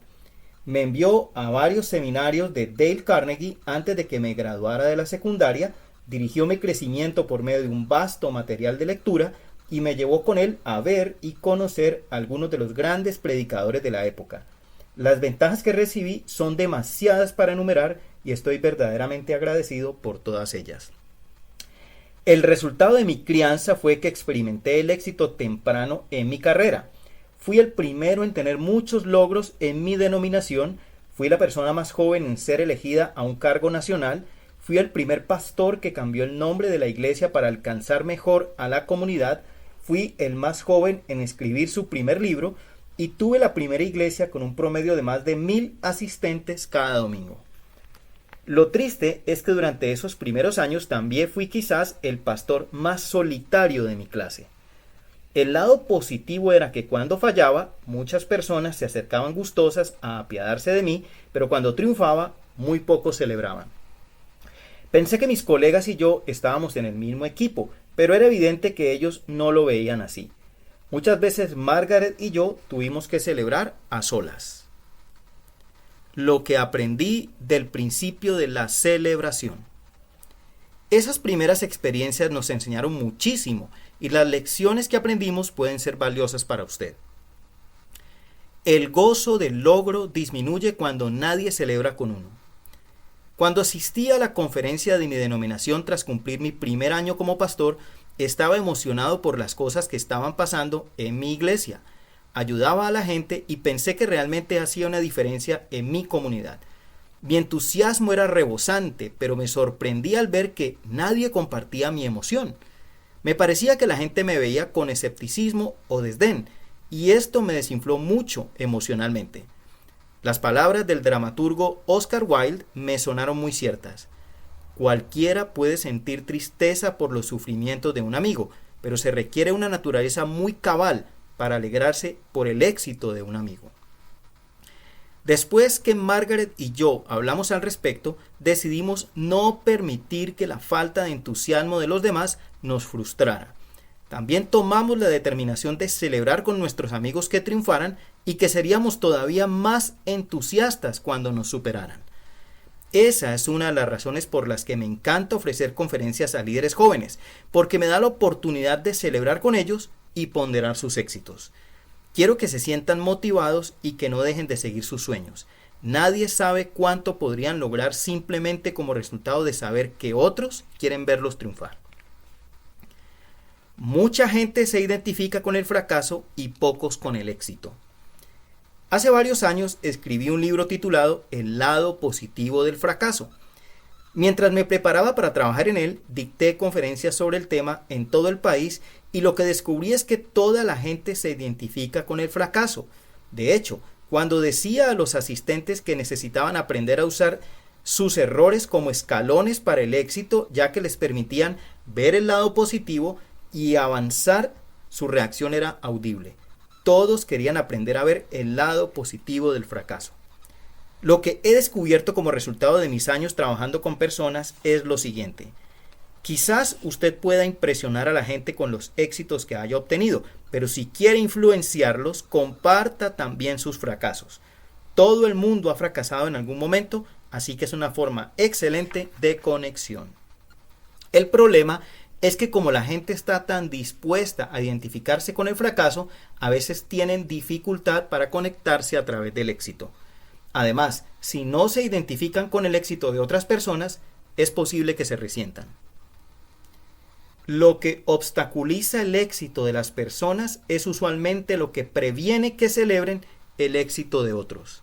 Me envió a varios seminarios de Dale Carnegie antes de que me graduara de la secundaria, dirigió mi crecimiento por medio de un vasto material de lectura y me llevó con él a ver y conocer a algunos de los grandes predicadores de la época. Las ventajas que recibí son demasiadas para enumerar y estoy verdaderamente agradecido por todas ellas. El resultado de mi crianza fue que experimenté el éxito temprano en mi carrera. Fui el primero en tener muchos logros en mi denominación, fui la persona más joven en ser elegida a un cargo nacional, fui el primer pastor que cambió el nombre de la iglesia para alcanzar mejor a la comunidad, fui el más joven en escribir su primer libro y tuve la primera iglesia con un promedio de más de 1000 asistentes cada domingo. Lo triste es que durante esos primeros años también fui quizás el pastor más solitario de mi clase. El lado positivo era que cuando fallaba, muchas personas se acercaban gustosas a apiadarse de mí, pero cuando triunfaba, muy pocos celebraban. Pensé que mis colegas y yo estábamos en el mismo equipo, pero era evidente que ellos no lo veían así. Muchas veces Margaret y yo tuvimos que celebrar a solas. Lo que aprendí del principio de la celebración. Esas primeras experiencias nos enseñaron muchísimo y las lecciones que aprendimos pueden ser valiosas para usted. El gozo del logro disminuye cuando nadie celebra con uno. Cuando asistí a la conferencia de mi denominación tras cumplir mi primer año como pastor, estaba emocionado por las cosas que estaban pasando en mi iglesia. Ayudaba a la gente y pensé que realmente hacía una diferencia en mi comunidad. Mi entusiasmo era rebosante, pero me sorprendí al ver que nadie compartía mi emoción. Me parecía que la gente me veía con escepticismo o desdén, y esto me desinfló mucho emocionalmente. Las palabras del dramaturgo Oscar Wilde me sonaron muy ciertas. Cualquiera puede sentir tristeza por los sufrimientos de un amigo, pero se requiere una naturaleza muy cabal para alegrarse por el éxito de un amigo. Después que Margaret y yo hablamos al respecto, decidimos no permitir que la falta de entusiasmo de los demás nos frustrara. También tomamos la determinación de celebrar con nuestros amigos que triunfaran y que seríamos todavía más entusiastas cuando nos superaran. Esa es una de las razones por las que me encanta ofrecer conferencias a líderes jóvenes, porque me da la oportunidad de celebrar con ellos y ponderar sus éxitos. Quiero que se sientan motivados y que no dejen de seguir sus sueños. Nadie sabe cuánto podrían lograr simplemente como resultado de saber que otros quieren verlos triunfar. Mucha gente se identifica con el fracaso y pocos con el éxito. Hace varios años escribí un libro titulado El lado positivo del fracaso. Mientras me preparaba para trabajar en él, dicté conferencias sobre el tema en todo el país y lo que descubrí es que toda la gente se identifica con el fracaso. De hecho, cuando decía a los asistentes que necesitaban aprender a usar sus errores como escalones para el éxito, ya que les permitían ver el lado positivo y avanzar, su reacción era audible. Todos querían aprender a ver el lado positivo del fracaso. Lo que he descubierto como resultado de mis años trabajando con personas es lo siguiente. Quizás usted pueda impresionar a la gente con los éxitos que haya obtenido, pero si quiere influenciarlos, comparta también sus fracasos. Todo el mundo ha fracasado en algún momento, así que es una forma excelente de conexión. El problema es que como la gente está tan dispuesta a identificarse con el fracaso, a veces tienen dificultad para conectarse a través del éxito. Además, si no se identifican con el éxito de otras personas, es posible que se resientan. Lo que obstaculiza el éxito de las personas es usualmente lo que previene que celebren el éxito de otros.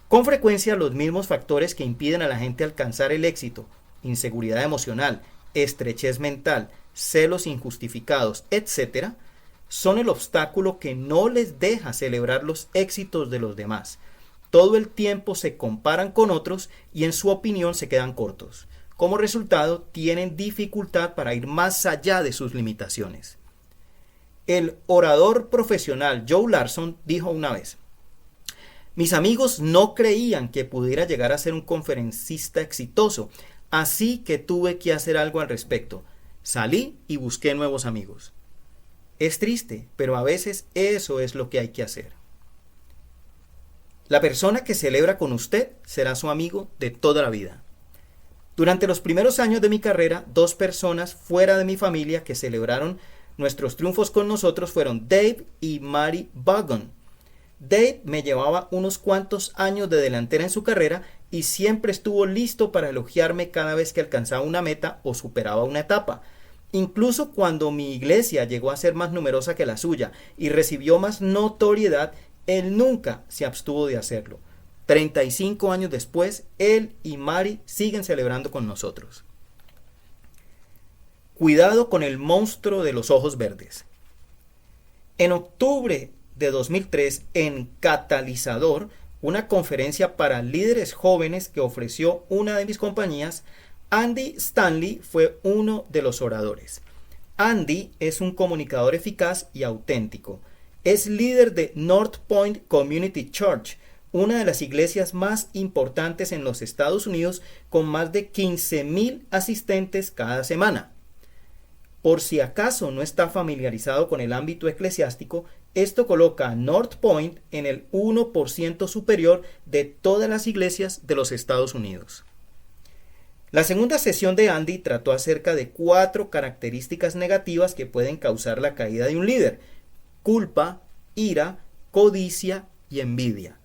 Con frecuencia, los mismos factores que impiden a la gente alcanzar el éxito, inseguridad emocional, estrechez mental, celos injustificados, etc., son el obstáculo que no les deja celebrar los éxitos de los demás. Todo el tiempo se comparan con otros y en su opinión se quedan cortos. Como resultado, tienen dificultad para ir más allá de sus limitaciones. El orador profesional Joe Larson dijo una vez: mis amigos no creían que pudiera llegar a ser un conferencista exitoso, así que tuve que hacer algo al respecto. Salí y busqué nuevos amigos. Es triste, pero a veces eso es lo que hay que hacer. La persona que celebra con usted será su amigo de toda la vida. Durante los primeros años de mi carrera, 2 personas fuera de mi familia que celebraron nuestros triunfos con nosotros fueron Dave y Mary Vaughan. Dave me llevaba unos cuantos años de delantera en su carrera y siempre estuvo listo para elogiarme cada vez que alcanzaba una meta o superaba una etapa. Incluso cuando mi iglesia llegó a ser más numerosa que la suya y recibió más notoriedad, él nunca se abstuvo de hacerlo. 35 años después, él y Mari siguen celebrando con nosotros. Cuidado con el monstruo de los ojos verdes. En octubre de 2003, en Catalizador, una conferencia para líderes jóvenes que ofreció una de mis compañías, Andy Stanley fue uno de los oradores. Andy es un comunicador eficaz y auténtico. Es líder de North Point Community Church, una de las iglesias más importantes en los Estados Unidos, con más de 15,000 asistentes cada semana. Por si acaso no está familiarizado con el ámbito eclesiástico, esto coloca a North Point en el 1% superior de todas las iglesias de los Estados Unidos. La segunda sesión de Andy trató acerca de 4 características negativas que pueden causar la caída de un líder: culpa, ira, codicia y envidia.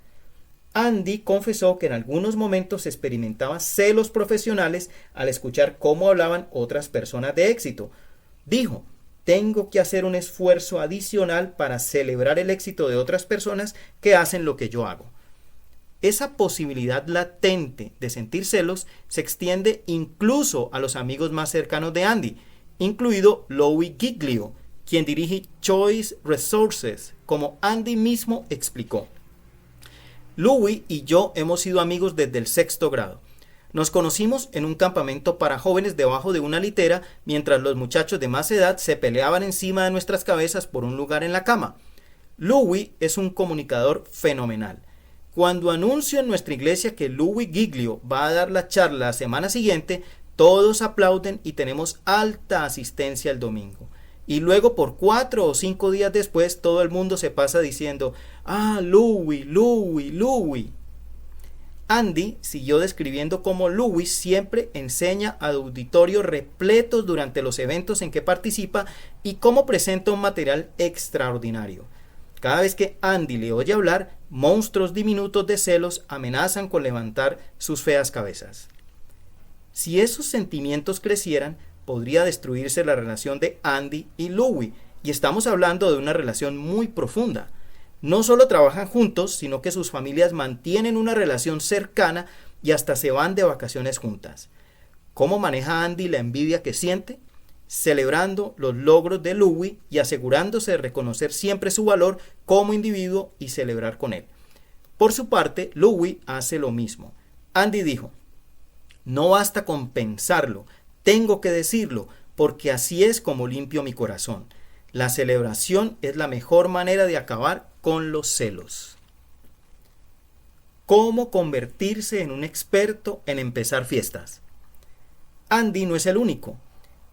Andy confesó que en algunos momentos experimentaba celos profesionales al escuchar cómo hablaban otras personas de éxito. Dijo: tengo que hacer un esfuerzo adicional para celebrar el éxito de otras personas que hacen lo que yo hago. Esa posibilidad latente de sentir celos se extiende incluso a los amigos más cercanos de Andy, incluido Louis Giglio, quien dirige Choice Resources, como Andy mismo explicó. Louis y yo hemos sido amigos desde el 6º grado. Nos conocimos en un campamento para jóvenes debajo de una litera mientras los muchachos de más edad se peleaban encima de nuestras cabezas por un lugar en la cama. Louis es un comunicador fenomenal. Cuando anuncio en nuestra iglesia que Louis Giglio va a dar la charla la semana siguiente, todos aplauden y tenemos alta asistencia el domingo. Y luego por 4 o 5 días después todo el mundo se pasa diciendo: ¡ah, Louis, Louis, Louis! Andy siguió describiendo cómo Louis siempre enseña a auditorios repletos durante los eventos en que participa y cómo presenta un material extraordinario. Cada vez que Andy le oye hablar, monstruos diminutos de celos amenazan con levantar sus feas cabezas. Si esos sentimientos crecieran, podría destruirse la relación de Andy y Louis, y estamos hablando de una relación muy profunda. No solo trabajan juntos, sino que sus familias mantienen una relación cercana y hasta se van de vacaciones juntas. ¿Cómo maneja Andy la envidia que siente? Celebrando los logros de Louis y asegurándose de reconocer siempre su valor como individuo y celebrar con él. Por su parte, Louis hace lo mismo. Andy dijo: no basta con pensarlo, tengo que decirlo, porque así es como limpio mi corazón. La celebración es la mejor manera de acabar con los celos. ¿Cómo convertirse en un experto en empezar fiestas? Andy no es el único.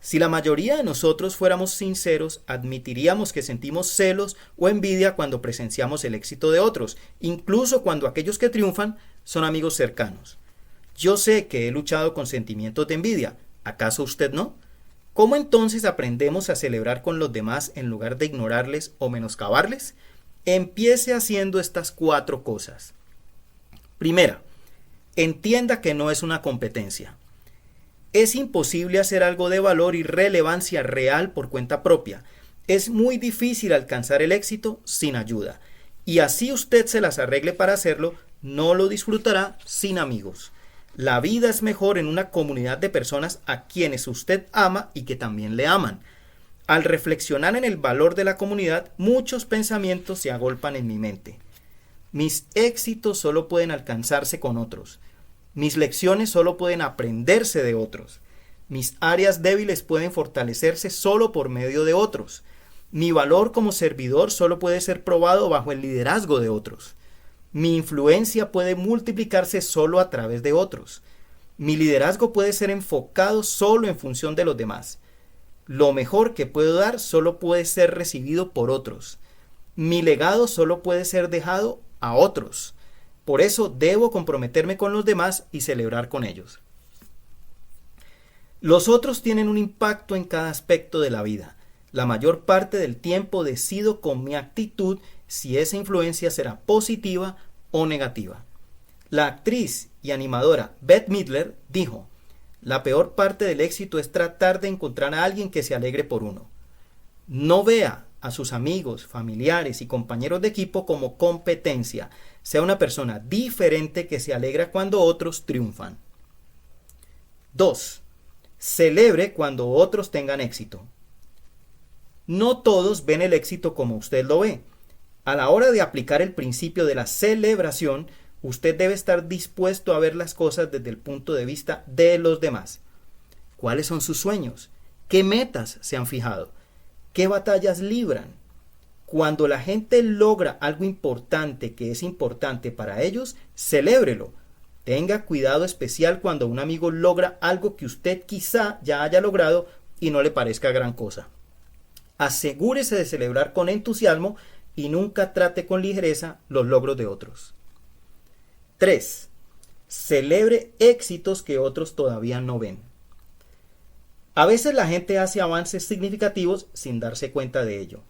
Si la mayoría de nosotros fuéramos sinceros, admitiríamos que sentimos celos o envidia cuando presenciamos el éxito de otros, incluso cuando aquellos que triunfan son amigos cercanos. Yo sé que he luchado con sentimientos de envidia. ¿Acaso usted no? ¿Cómo entonces aprendemos a celebrar con los demás en lugar de ignorarles o menoscabarles? Empiece haciendo estas 4 cosas. Primera, entienda que no es una competencia. Es imposible hacer algo de valor y relevancia real por cuenta propia. Es muy difícil alcanzar el éxito sin ayuda. Y así usted se las arregle para hacerlo, no lo disfrutará sin amigos. La vida es mejor en una comunidad de personas a quienes usted ama y que también le aman. Al reflexionar en el valor de la comunidad, muchos pensamientos se agolpan en mi mente. Mis éxitos solo pueden alcanzarse con otros. Mis lecciones solo pueden aprenderse de otros. Mis áreas débiles pueden fortalecerse solo por medio de otros. Mi valor como servidor solo puede ser probado bajo el liderazgo de otros. Mi influencia puede multiplicarse solo a través de otros. Mi liderazgo puede ser enfocado solo en función de los demás. Lo mejor que puedo dar solo puede ser recibido por otros. Mi legado solo puede ser dejado a otros. Por eso debo comprometerme con los demás y celebrar con ellos. Los otros tienen un impacto en cada aspecto de la vida. La mayor parte del tiempo decido con mi actitud si esa influencia será positiva o negativa. La actriz y animadora Bette Midler dijo: la peor parte del éxito es tratar de encontrar a alguien que se alegre por uno. No vea a sus amigos, familiares y compañeros de equipo como competencia. Sea una persona diferente que se alegra cuando otros triunfan. 2. Celebre cuando otros tengan éxito. No todos ven el éxito como usted lo ve. A la hora de aplicar el principio de la celebración, usted debe estar dispuesto a ver las cosas desde el punto de vista de los demás. ¿Cuáles son sus sueños? ¿Qué metas se han fijado? ¿Qué batallas libran? Cuando la gente logra algo importante que es importante para ellos, celébrelo. Tenga cuidado especial cuando un amigo logra algo que usted quizá ya haya logrado y no le parezca gran cosa. Asegúrese de celebrar con entusiasmo y nunca trate con ligereza los logros de otros. 3. Celebre éxitos que otros todavía no ven. A veces la gente hace avances significativos sin darse cuenta de ello.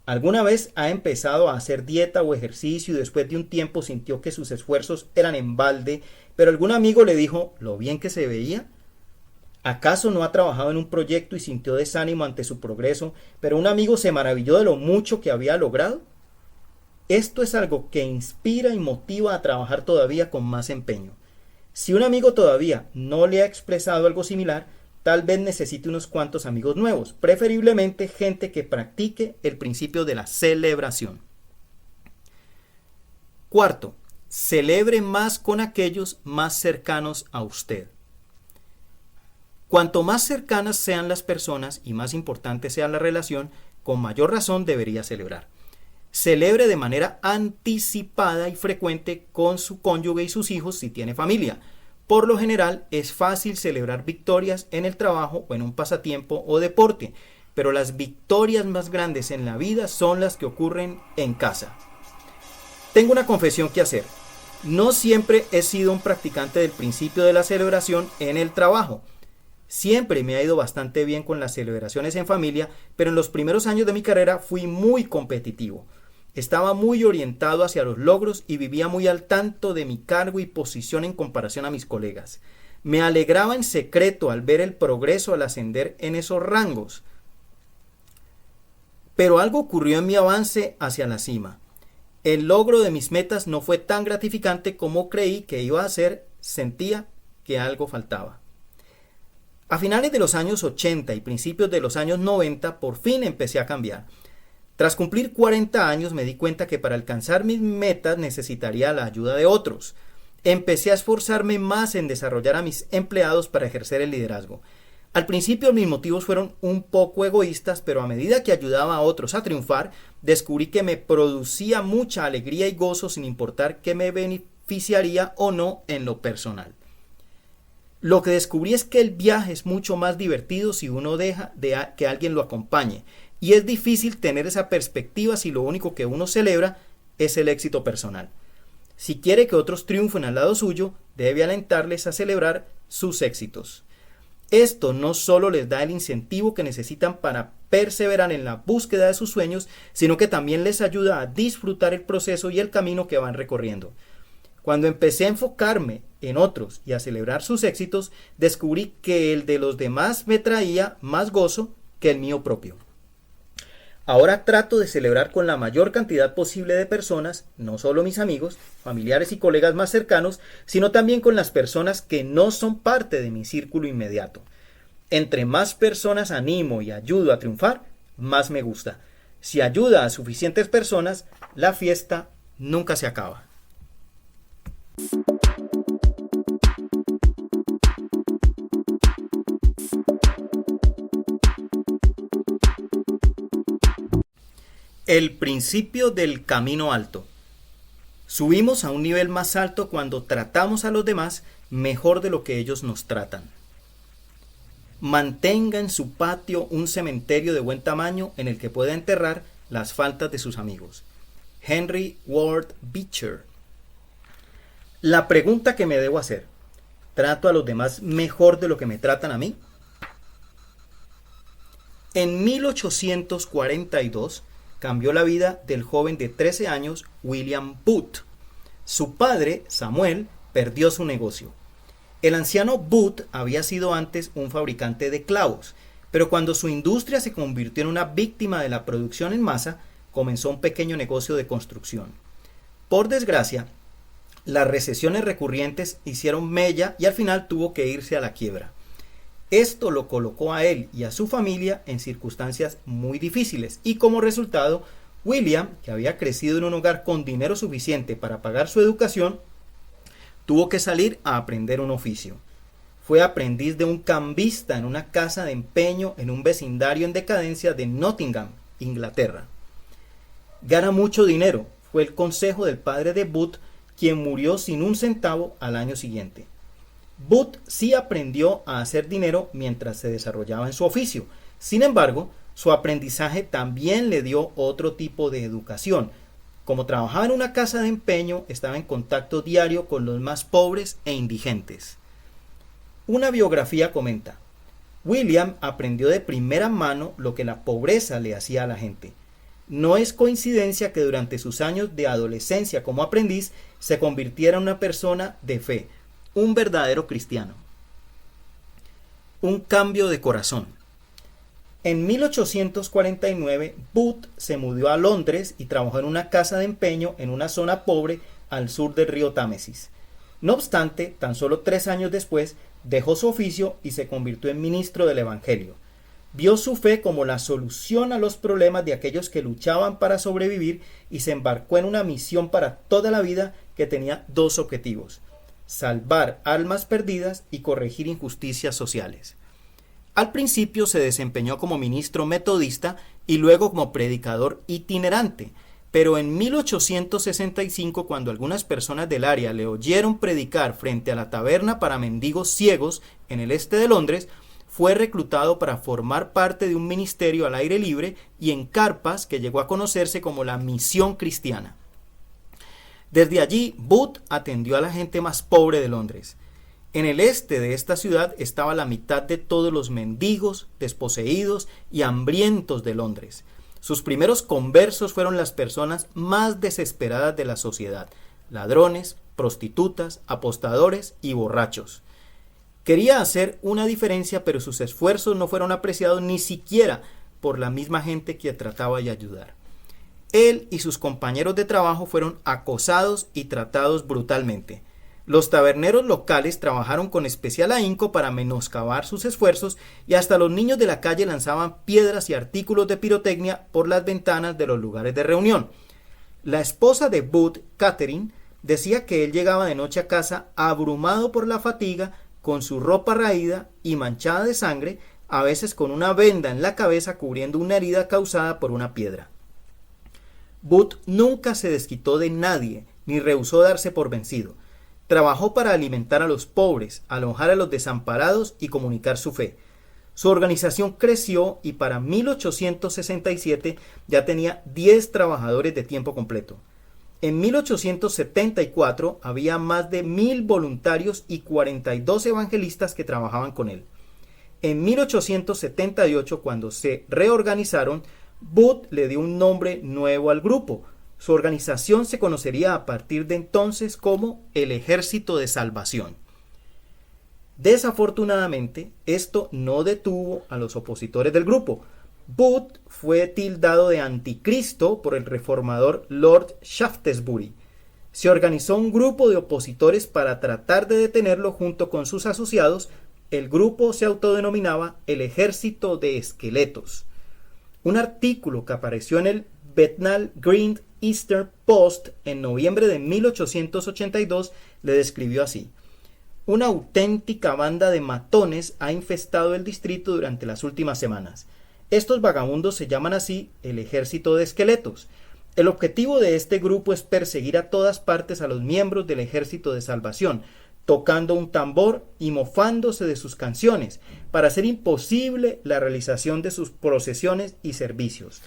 ¿Alguna vez ha empezado a hacer dieta o ejercicio y después de un tiempo sintió que sus esfuerzos eran en balde, pero algún amigo le dijo lo bien que se veía? ¿Acaso no ha trabajado en un proyecto y sintió desánimo ante su progreso, pero un amigo se maravilló de lo mucho que había logrado? Esto es algo que inspira y motiva a trabajar todavía con más empeño. Si un amigo todavía no le ha expresado algo similar, tal vez necesite unos cuantos amigos nuevos, preferiblemente gente que practique el principio de la celebración. 4. Celebre más con aquellos más cercanos a usted. Cuanto más cercanas sean las personas y más importante sea la relación, con mayor razón debería celebrar. Celebre de manera anticipada y frecuente con su cónyuge y sus hijos si tiene familia. Por lo general es fácil celebrar victorias en el trabajo o en un pasatiempo o deporte, pero las victorias más grandes en la vida son las que ocurren en casa. Tengo una confesión que hacer. No siempre he sido un practicante del principio de la celebración en el trabajo. Siempre me ha ido bastante bien con las celebraciones en familia, pero en los primeros años de mi carrera fui muy competitivo. Estaba muy orientado hacia los logros y vivía muy al tanto de mi cargo y posición en comparación a mis colegas. Me alegraba en secreto al ver el progreso al ascender en esos rangos. Pero algo ocurrió en mi avance hacia la cima. El logro de mis metas no fue tan gratificante como creí que iba a ser. Sentía que algo faltaba. A finales de los años 80 y principios de los años 90 por fin empecé a cambiar. Tras cumplir 40 años me di cuenta que para alcanzar mis metas necesitaría la ayuda de otros. Empecé a esforzarme más en desarrollar a mis empleados para ejercer el liderazgo. Al principio mis motivos fueron un poco egoístas, pero a medida que ayudaba a otros a triunfar, descubrí que me producía mucha alegría y gozo sin importar que me beneficiaría o no en lo personal. Lo que descubrí es que el viaje es mucho más divertido si uno deja que alguien lo acompañe. Y es difícil tener esa perspectiva si lo único que uno celebra es el éxito personal. Si quiere que otros triunfen al lado suyo, debe alentarles a celebrar sus éxitos. Esto no solo les da el incentivo que necesitan para perseverar en la búsqueda de sus sueños, sino que también les ayuda a disfrutar el proceso y el camino que van recorriendo. Cuando empecé a enfocarme en otros y a celebrar sus éxitos, descubrí que el de los demás me traía más gozo que el mío propio. Ahora trato de celebrar con la mayor cantidad posible de personas, no solo mis amigos, familiares y colegas más cercanos, sino también con las personas que no son parte de mi círculo inmediato. Entre más personas animo y ayudo a triunfar, más me gusta. Si ayuda a suficientes personas, la fiesta nunca se acaba. El principio del camino alto. Subimos a un nivel más alto cuando tratamos a los demás mejor de lo que ellos nos tratan. Mantenga en su patio un cementerio de buen tamaño en el que pueda enterrar las faltas de sus amigos. Henry Ward Beecher. La pregunta que me debo hacer: ¿trato a los demás mejor de lo que me tratan a mí? En 1842 cambió la vida del joven de 13 años William Booth. Su padre, Samuel, perdió su negocio. El anciano Booth había sido antes un fabricante de clavos, pero cuando su industria se convirtió en una víctima de la producción en masa, comenzó un pequeño negocio de construcción. Por desgracia, las recesiones recurrentes hicieron mella y al final tuvo que irse a la quiebra. Esto lo colocó a él y a su familia en circunstancias muy difíciles y como resultado, William, que había crecido en un hogar con dinero suficiente para pagar su educación, tuvo que salir a aprender un oficio. Fue aprendiz de un cambista en una casa de empeño en un vecindario en decadencia de Nottingham, Inglaterra. Gana mucho dinero, fue el consejo del padre de Booth, quien murió sin un centavo al año siguiente. Booth sí aprendió a hacer dinero mientras se desarrollaba en su oficio. Sin embargo, su aprendizaje también le dio otro tipo de educación. Como trabajaba en una casa de empeño, estaba en contacto diario con los más pobres e indigentes. Una biografía comenta: William aprendió de primera mano lo que la pobreza le hacía a la gente. No es coincidencia que durante sus años de adolescencia como aprendiz se convirtiera en una persona de fe, un verdadero cristiano. Un cambio de corazón. En 1849, Booth se mudó a Londres y trabajó en una casa de empeño en una zona pobre al sur del río Támesis. No obstante, tan solo 3 años después, dejó su oficio y se convirtió en ministro del Evangelio. Vio su fe como la solución a los problemas de aquellos que luchaban para sobrevivir y se embarcó en una misión para toda la vida que tenía 2 objetivos: salvar almas perdidas y corregir injusticias sociales. Al principio se desempeñó como ministro metodista y luego como predicador itinerante, pero en 1865, cuando algunas personas del área le oyeron predicar frente a la taberna para mendigos ciegos en el este de Londres, fue reclutado para formar parte de un ministerio al aire libre y en carpas que llegó a conocerse como la Misión Cristiana. Desde allí, Booth atendió a la gente más pobre de Londres. En el este de esta ciudad estaba la mitad de todos los mendigos, desposeídos y hambrientos de Londres. Sus primeros conversos fueron las personas más desesperadas de la sociedad: ladrones, prostitutas, apostadores y borrachos. Quería hacer una diferencia, pero sus esfuerzos no fueron apreciados ni siquiera por la misma gente que trataba de ayudar. Él y sus compañeros de trabajo fueron acosados y tratados brutalmente. Los taberneros locales trabajaron con especial ahínco para menoscabar sus esfuerzos y hasta los niños de la calle lanzaban piedras y artículos de pirotecnia por las ventanas de los lugares de reunión. La esposa de Booth, Catherine, decía que él llegaba de noche a casa abrumado por la fatiga, con su ropa raída y manchada de sangre, a veces con una venda en la cabeza cubriendo una herida causada por una piedra. Booth nunca se desquitó de nadie ni rehusó darse por vencido. Trabajó para alimentar a los pobres, alojar a los desamparados y comunicar su fe. Su organización creció y para 1867 ya tenía 10 trabajadores de tiempo completo. En 1874 había más de 1,000 voluntarios y 42 evangelistas que trabajaban con él. En 1878, cuando se reorganizaron, Booth le dio un nombre nuevo al grupo. Su organización se conocería a partir de entonces como el Ejército de Salvación. Desafortunadamente, esto no detuvo a los opositores del grupo. Booth fue tildado de anticristo por el reformador Lord Shaftesbury. Se organizó un grupo de opositores para tratar de detenerlo junto con sus asociados. El grupo se autodenominaba el Ejército de Esqueletos. Un artículo que apareció en el Bethnal Green Eastern Post en noviembre de 1882 le describió así: una auténtica banda de matones ha infestado el distrito durante las últimas semanas. Estos vagabundos se llaman así el Ejército de Esqueletos. El objetivo de este grupo es perseguir a todas partes a los miembros del Ejército de Salvación, tocando un tambor y mofándose de sus canciones, para hacer imposible la realización de sus procesiones y servicios.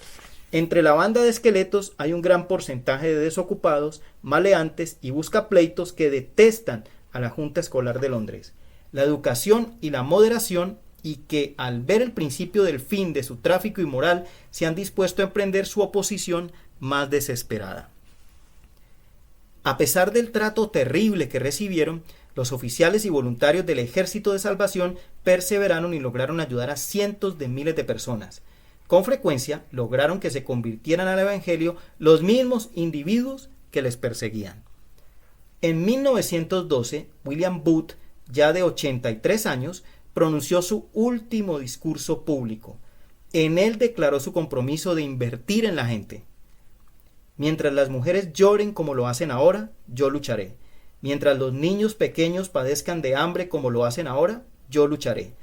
Entre la banda de esqueletos hay un gran porcentaje de desocupados, maleantes y buscapleitos que detestan a la Junta Escolar de Londres, la educación y la moderación, y que al ver el principio del fin de su tráfico inmoral se han dispuesto a emprender su oposición más desesperada. A pesar del trato terrible que recibieron, los oficiales y voluntarios del Ejército de Salvación perseveraron y lograron ayudar a cientos de miles de personas. Con frecuencia lograron que se convirtieran al Evangelio los mismos individuos que les perseguían. En 1912, William Booth, ya de 83 años, pronunció su último discurso público. En él declaró su compromiso de invertir en la gente. Mientras las mujeres lloren como lo hacen ahora, yo lucharé. Mientras los niños pequeños padezcan de hambre como lo hacen ahora, yo lucharé.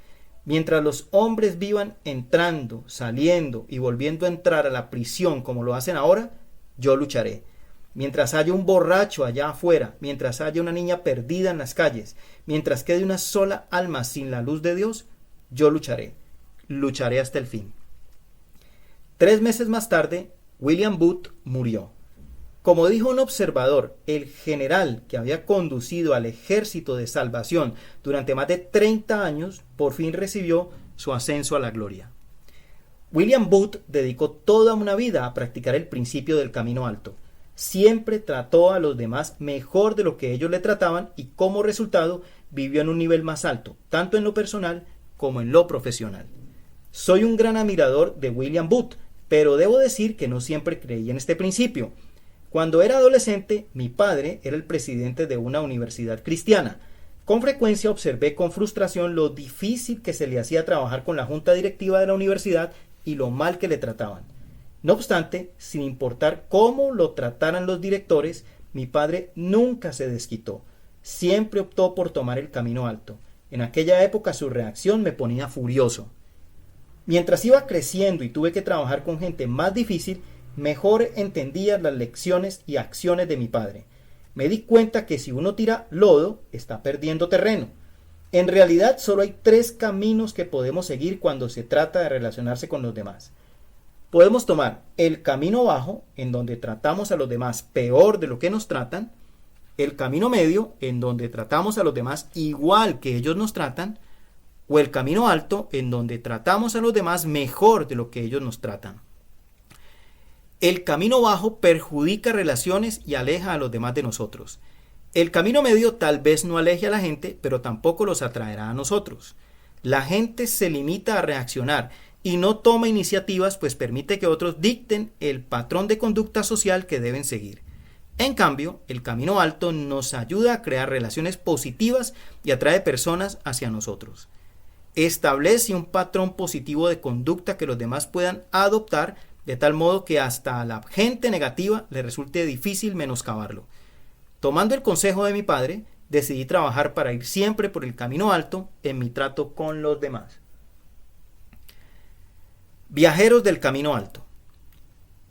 Mientras los hombres vivan entrando, saliendo y volviendo a entrar a la prisión como lo hacen ahora, yo lucharé. Mientras haya un borracho allá afuera, mientras haya una niña perdida en las calles, mientras quede una sola alma sin la luz de Dios, yo lucharé. Lucharé hasta el fin. 3 meses más tarde, William Booth murió. Como dijo un observador, el general que había conducido al Ejército de Salvación durante más de 30 años, por fin recibió su ascenso a la gloria. William Booth dedicó toda una vida a practicar el principio del camino alto. Siempre trató a los demás mejor de lo que ellos le trataban y como resultado vivió en un nivel más alto, tanto en lo personal como en lo profesional. Soy un gran admirador de William Booth, pero debo decir que no siempre creí en este principio. Cuando era adolescente, mi padre era el presidente de una universidad cristiana. Con frecuencia observé con frustración lo difícil que se le hacía trabajar con la junta directiva de la universidad y lo mal que le trataban. No obstante, sin importar cómo lo trataran los directores, mi padre nunca se desquitó. Siempre optó por tomar el camino alto. En aquella época su reacción me ponía furioso. Mientras iba creciendo y tuve que trabajar con gente más difícil, mejor entendía las lecciones y acciones de mi padre. Me di cuenta que si uno tira lodo, está perdiendo terreno. En realidad solo hay 3 caminos que podemos seguir cuando se trata de relacionarse con los demás. Podemos tomar el camino bajo, en donde tratamos a los demás peor de lo que nos tratan, el camino medio, en donde tratamos a los demás igual que ellos nos tratan, o el camino alto, en donde tratamos a los demás mejor de lo que ellos nos tratan. El camino bajo perjudica relaciones y aleja a los demás de nosotros. El camino medio tal vez no aleje a la gente, pero tampoco los atraerá a nosotros. La gente se limita a reaccionar y no toma iniciativas, pues permite que otros dicten el patrón de conducta social que deben seguir. En cambio, el camino alto nos ayuda a crear relaciones positivas y atrae personas hacia nosotros. Establece un patrón positivo de conducta que los demás puedan adoptar, de tal modo que hasta a la gente negativa le resulte difícil menoscabarlo. Tomando el consejo de mi padre, decidí trabajar para ir siempre por el camino alto en mi trato con los demás. Viajeros del camino alto.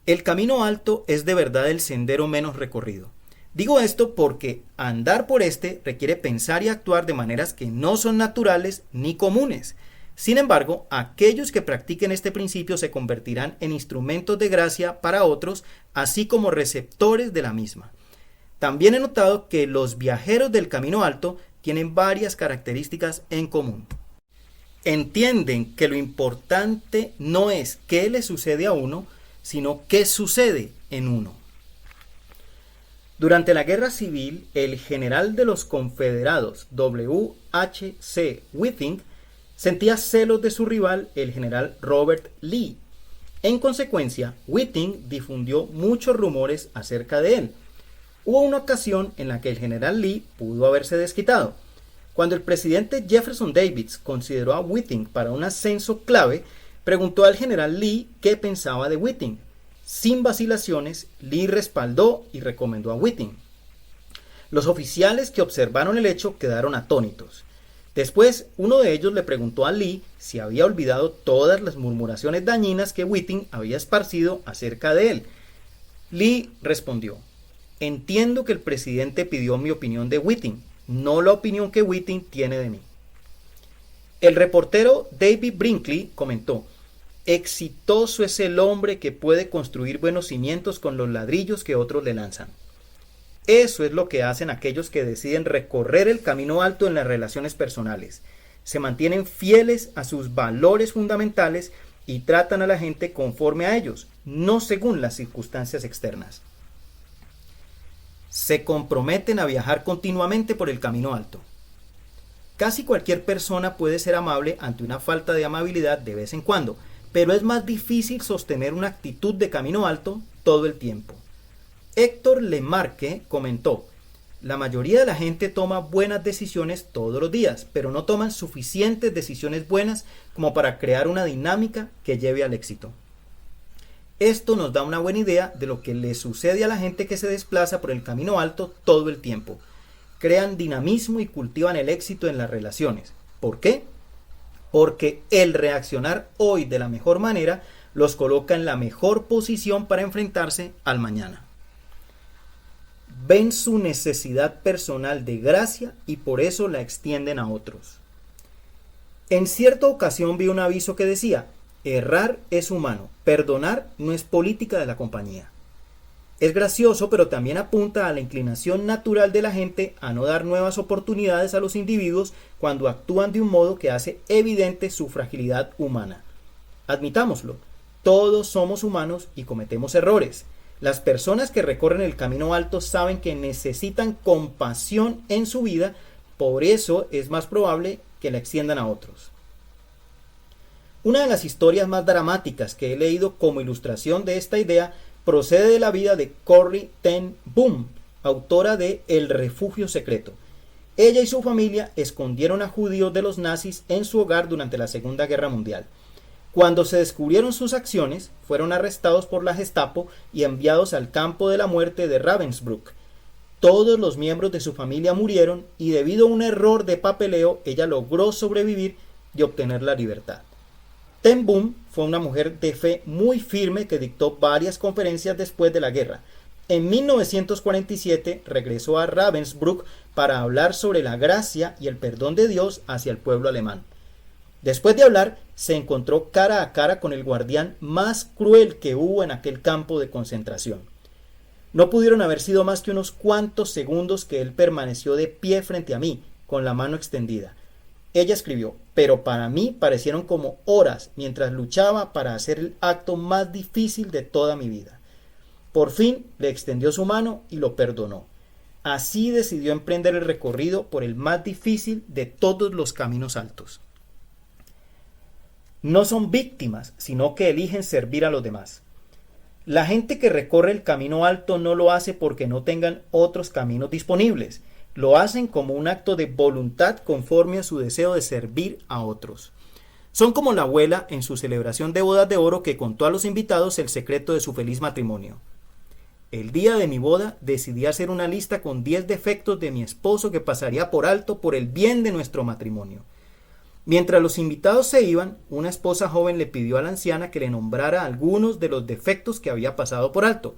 El camino alto es de verdad el sendero menos recorrido. Digo esto porque andar por este requiere pensar y actuar de maneras que no son naturales ni comunes. Sin embargo, aquellos que practiquen este principio se convertirán en instrumentos de gracia para otros, así como receptores de la misma. También he notado que los viajeros del camino alto tienen varias características en común. Entienden que lo importante no es qué le sucede a uno, sino qué sucede en uno. Durante la Guerra Civil, el general de los Confederados, W.H.C. Whiting, sentía celos de su rival, el general Robert Lee. En consecuencia, Whiting difundió muchos rumores acerca de él. Hubo una ocasión en la que el general Lee pudo haberse desquitado. Cuando el presidente Jefferson Davis consideró a Whiting para un ascenso clave, preguntó al general Lee qué pensaba de Whiting. Sin vacilaciones, Lee respaldó y recomendó a Whiting. Los oficiales que observaron el hecho quedaron atónitos. Después, uno de ellos le preguntó a Lee si había olvidado todas las murmuraciones dañinas que Whiting había esparcido acerca de él. Lee respondió: entiendo que el presidente pidió mi opinión de Whiting, no la opinión que Whiting tiene de mí. El reportero David Brinkley comentó: exitoso es el hombre que puede construir buenos cimientos con los ladrillos que otros le lanzan. Eso es lo que hacen aquellos que deciden recorrer el camino alto en las relaciones personales. Se mantienen fieles a sus valores fundamentales y tratan a la gente conforme a ellos, no según las circunstancias externas. Se comprometen a viajar continuamente por el camino alto. Casi cualquier persona puede ser amable ante una falta de amabilidad de vez en cuando, pero es más difícil sostener una actitud de camino alto todo el tiempo. Héctor Lemarque comentó: la mayoría de la gente toma buenas decisiones todos los días, pero no toman suficientes decisiones buenas como para crear una dinámica que lleve al éxito. Esto nos da una buena idea de lo que le sucede a la gente que se desplaza por el camino alto todo el tiempo. Crean dinamismo y cultivan el éxito en las relaciones. ¿Por qué? Porque el reaccionar hoy de la mejor manera los coloca en la mejor posición para enfrentarse al mañana. Ven su necesidad personal de gracia y por eso la extienden a otros. En cierta ocasión vi un aviso que decía: errar es humano, perdonar no es política de la compañía. Es gracioso, pero también apunta a la inclinación natural de la gente a no dar nuevas oportunidades a los individuos cuando actúan de un modo que hace evidente su fragilidad humana. Admitámoslo, todos somos humanos y cometemos errores. Las personas que recorren el camino alto saben que necesitan compasión en su vida, por eso es más probable que la extiendan a otros. Una de las historias más dramáticas que he leído como ilustración de esta idea procede de la vida de Corrie ten Boom, autora de El refugio secreto. Ella y su familia escondieron a judíos de los nazis en su hogar durante la Segunda Guerra Mundial. Cuando se descubrieron sus acciones, fueron arrestados por la Gestapo y enviados al campo de la muerte de Ravensbrück. Todos los miembros de su familia murieron y debido a un error de papeleo, ella logró sobrevivir y obtener la libertad. Ten Boom fue una mujer de fe muy firme que dictó varias conferencias después de la guerra. En 1947 regresó a Ravensbrück para hablar sobre la gracia y el perdón de Dios hacia el pueblo alemán. Después de hablar, se encontró cara a cara con el guardián más cruel que hubo en aquel campo de concentración. No pudieron haber sido más que unos cuantos segundos que él permaneció de pie frente a mí, con la mano extendida. Ella escribió: pero para mí parecieron como horas mientras luchaba para hacer el acto más difícil de toda mi vida. Por fin le extendió su mano y lo perdonó. Así decidió emprender el recorrido por el más difícil de todos los caminos altos. No son víctimas, sino que eligen servir a los demás. La gente que recorre el camino alto no lo hace porque no tengan otros caminos disponibles. Lo hacen como un acto de voluntad conforme a su deseo de servir a otros. Son como la abuela en su celebración de bodas de oro que contó a los invitados el secreto de su feliz matrimonio. El día de mi boda decidí hacer una lista con 10 defectos de mi esposo que pasaría por alto por el bien de nuestro matrimonio. Mientras los invitados se iban, una esposa joven le pidió a la anciana que le nombrara algunos de los defectos que había pasado por alto.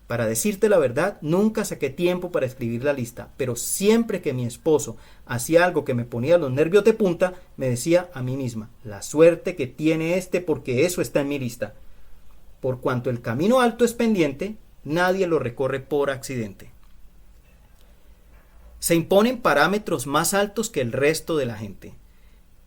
Para decirte la verdad, nunca saqué tiempo para escribir la lista, pero siempre que mi esposo hacía algo que me ponía los nervios de punta, me decía a mí misma: la suerte que tiene este, porque eso está en mi lista. Por cuanto el camino alto es pendiente, nadie lo recorre por accidente. Se imponen parámetros más altos que el resto de la gente.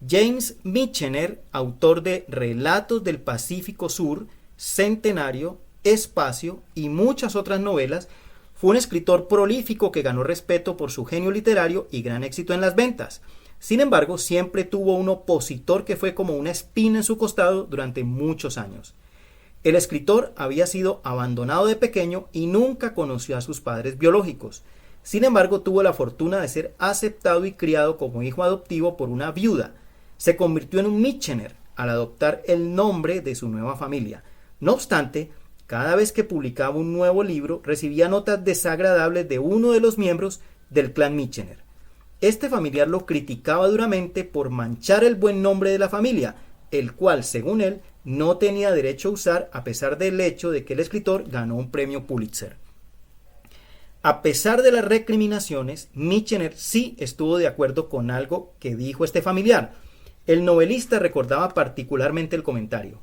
James Michener, autor de Relatos del Pacífico Sur, Centenario, Espacio y muchas otras novelas, fue un escritor prolífico que ganó respeto por su genio literario y gran éxito en las ventas. Sin embargo, siempre tuvo un opositor que fue como una espina en su costado durante muchos años. El escritor había sido abandonado de pequeño y nunca conoció a sus padres biológicos. Sin embargo, tuvo la fortuna de ser aceptado y criado como hijo adoptivo por una viuda. Se convirtió en un Michener al adoptar el nombre de su nueva familia. No obstante, cada vez que publicaba un nuevo libro, recibía notas desagradables de uno de los miembros del clan Michener. Este familiar lo criticaba duramente por manchar el buen nombre de la familia, el cual, según él, no tenía derecho a usar a pesar del hecho de que el escritor ganó un premio Pulitzer. A pesar de las recriminaciones, Michener sí estuvo de acuerdo con algo que dijo este familiar. El novelista recordaba particularmente el comentario: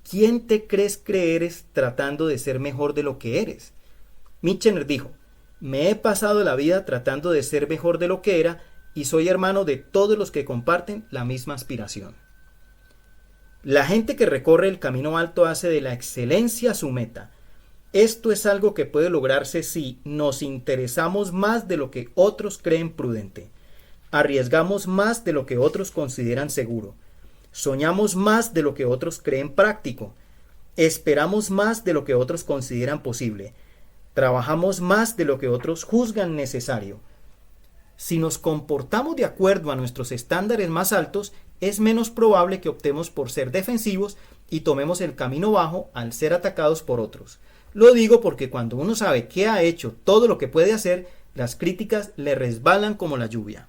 ¿quién te crees que eres tratando de ser mejor de lo que eres? Michener dijo: me he pasado la vida tratando de ser mejor de lo que era y soy hermano de todos los que comparten la misma aspiración. La gente que recorre el camino alto hace de la excelencia su meta. Esto es algo que puede lograrse si nos interesamos más de lo que otros creen prudente, arriesgamos más de lo que otros consideran seguro, soñamos más de lo que otros creen práctico, esperamos más de lo que otros consideran posible, trabajamos más de lo que otros juzgan necesario. Si nos comportamos de acuerdo a nuestros estándares más altos, es menos probable que optemos por ser defensivos y tomemos el camino bajo al ser atacados por otros. Lo digo porque cuando uno sabe que ha hecho todo lo que puede hacer, las críticas le resbalan como la lluvia.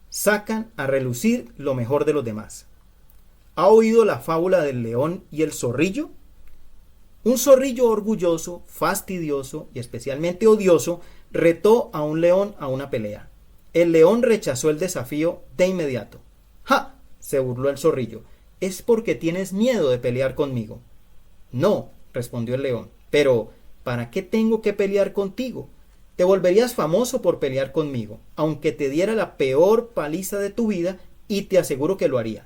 Sacan a relucir lo mejor de los demás. ¿Ha oído la fábula del león y el zorrillo? Un zorrillo orgulloso, fastidioso y especialmente odioso retó a un león a una pelea. El león rechazó el desafío de inmediato. ¡Ja!, se burló el zorrillo. ¿Es porque tienes miedo de pelear conmigo? No, respondió el león. Pero, ¿para qué tengo que pelear contigo? Te volverías famoso por pelear conmigo, aunque te diera la peor paliza de tu vida, y te aseguro que lo haría.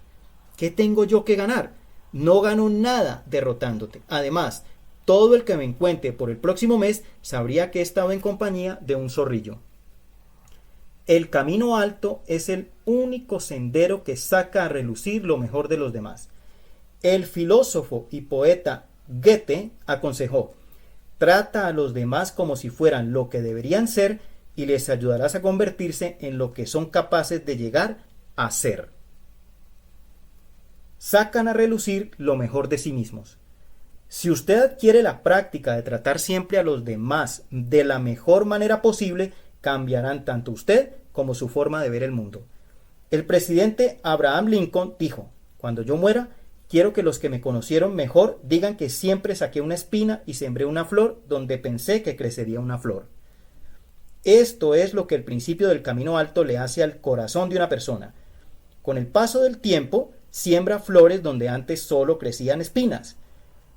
¿Qué tengo yo que ganar? No gano nada derrotándote. Además, todo el que me encuentre por el próximo mes sabría que he estado en compañía de un zorrillo. El camino alto es el único sendero que saca a relucir lo mejor de los demás. El filósofo y poeta Goethe aconsejó: trata a los demás como si fueran lo que deberían ser y les ayudarás a convertirse en lo que son capaces de llegar a ser. Sacan a relucir lo mejor de sí mismos. Si usted adquiere la práctica de tratar siempre a los demás de la mejor manera posible, cambiarán tanto usted como su forma de ver el mundo. El presidente Abraham Lincoln dijo: cuando yo muera, quiero que los que me conocieron mejor digan que siempre saqué una espina y sembré una flor donde pensé que crecería una flor. Esto es lo que el principio del camino alto le hace al corazón de una persona. Con el paso del tiempo, siembra flores donde antes solo crecían espinas.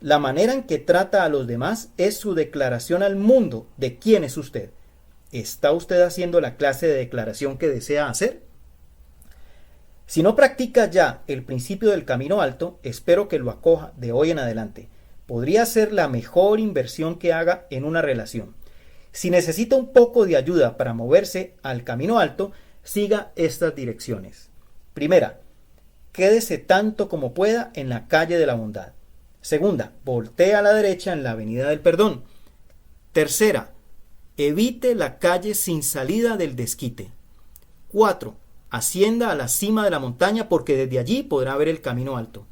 La manera en que trata a los demás es su declaración al mundo de quién es usted. ¿Está usted haciendo la clase de declaración que desea hacer? Si no practica ya el principio del camino alto, espero que lo acoja de hoy en adelante. Podría ser la mejor inversión que haga en una relación. Si necesita un poco de ayuda para moverse al camino alto, siga estas direcciones. Primera, quédese tanto como pueda en la calle de la bondad. Segunda, voltee a la derecha en la avenida del perdón. Tercera, evite la calle sin salida del desquite. 4. Ascienda a la cima de la montaña porque desde allí podrá ver el camino alto.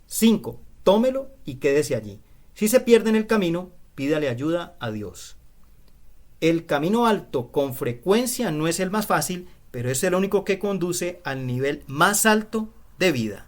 5. Tómelo y quédese allí. Si se pierde en el camino, pídale ayuda a Dios. El camino alto con frecuencia no es el más fácil, pero es el único que conduce al nivel más alto de vida.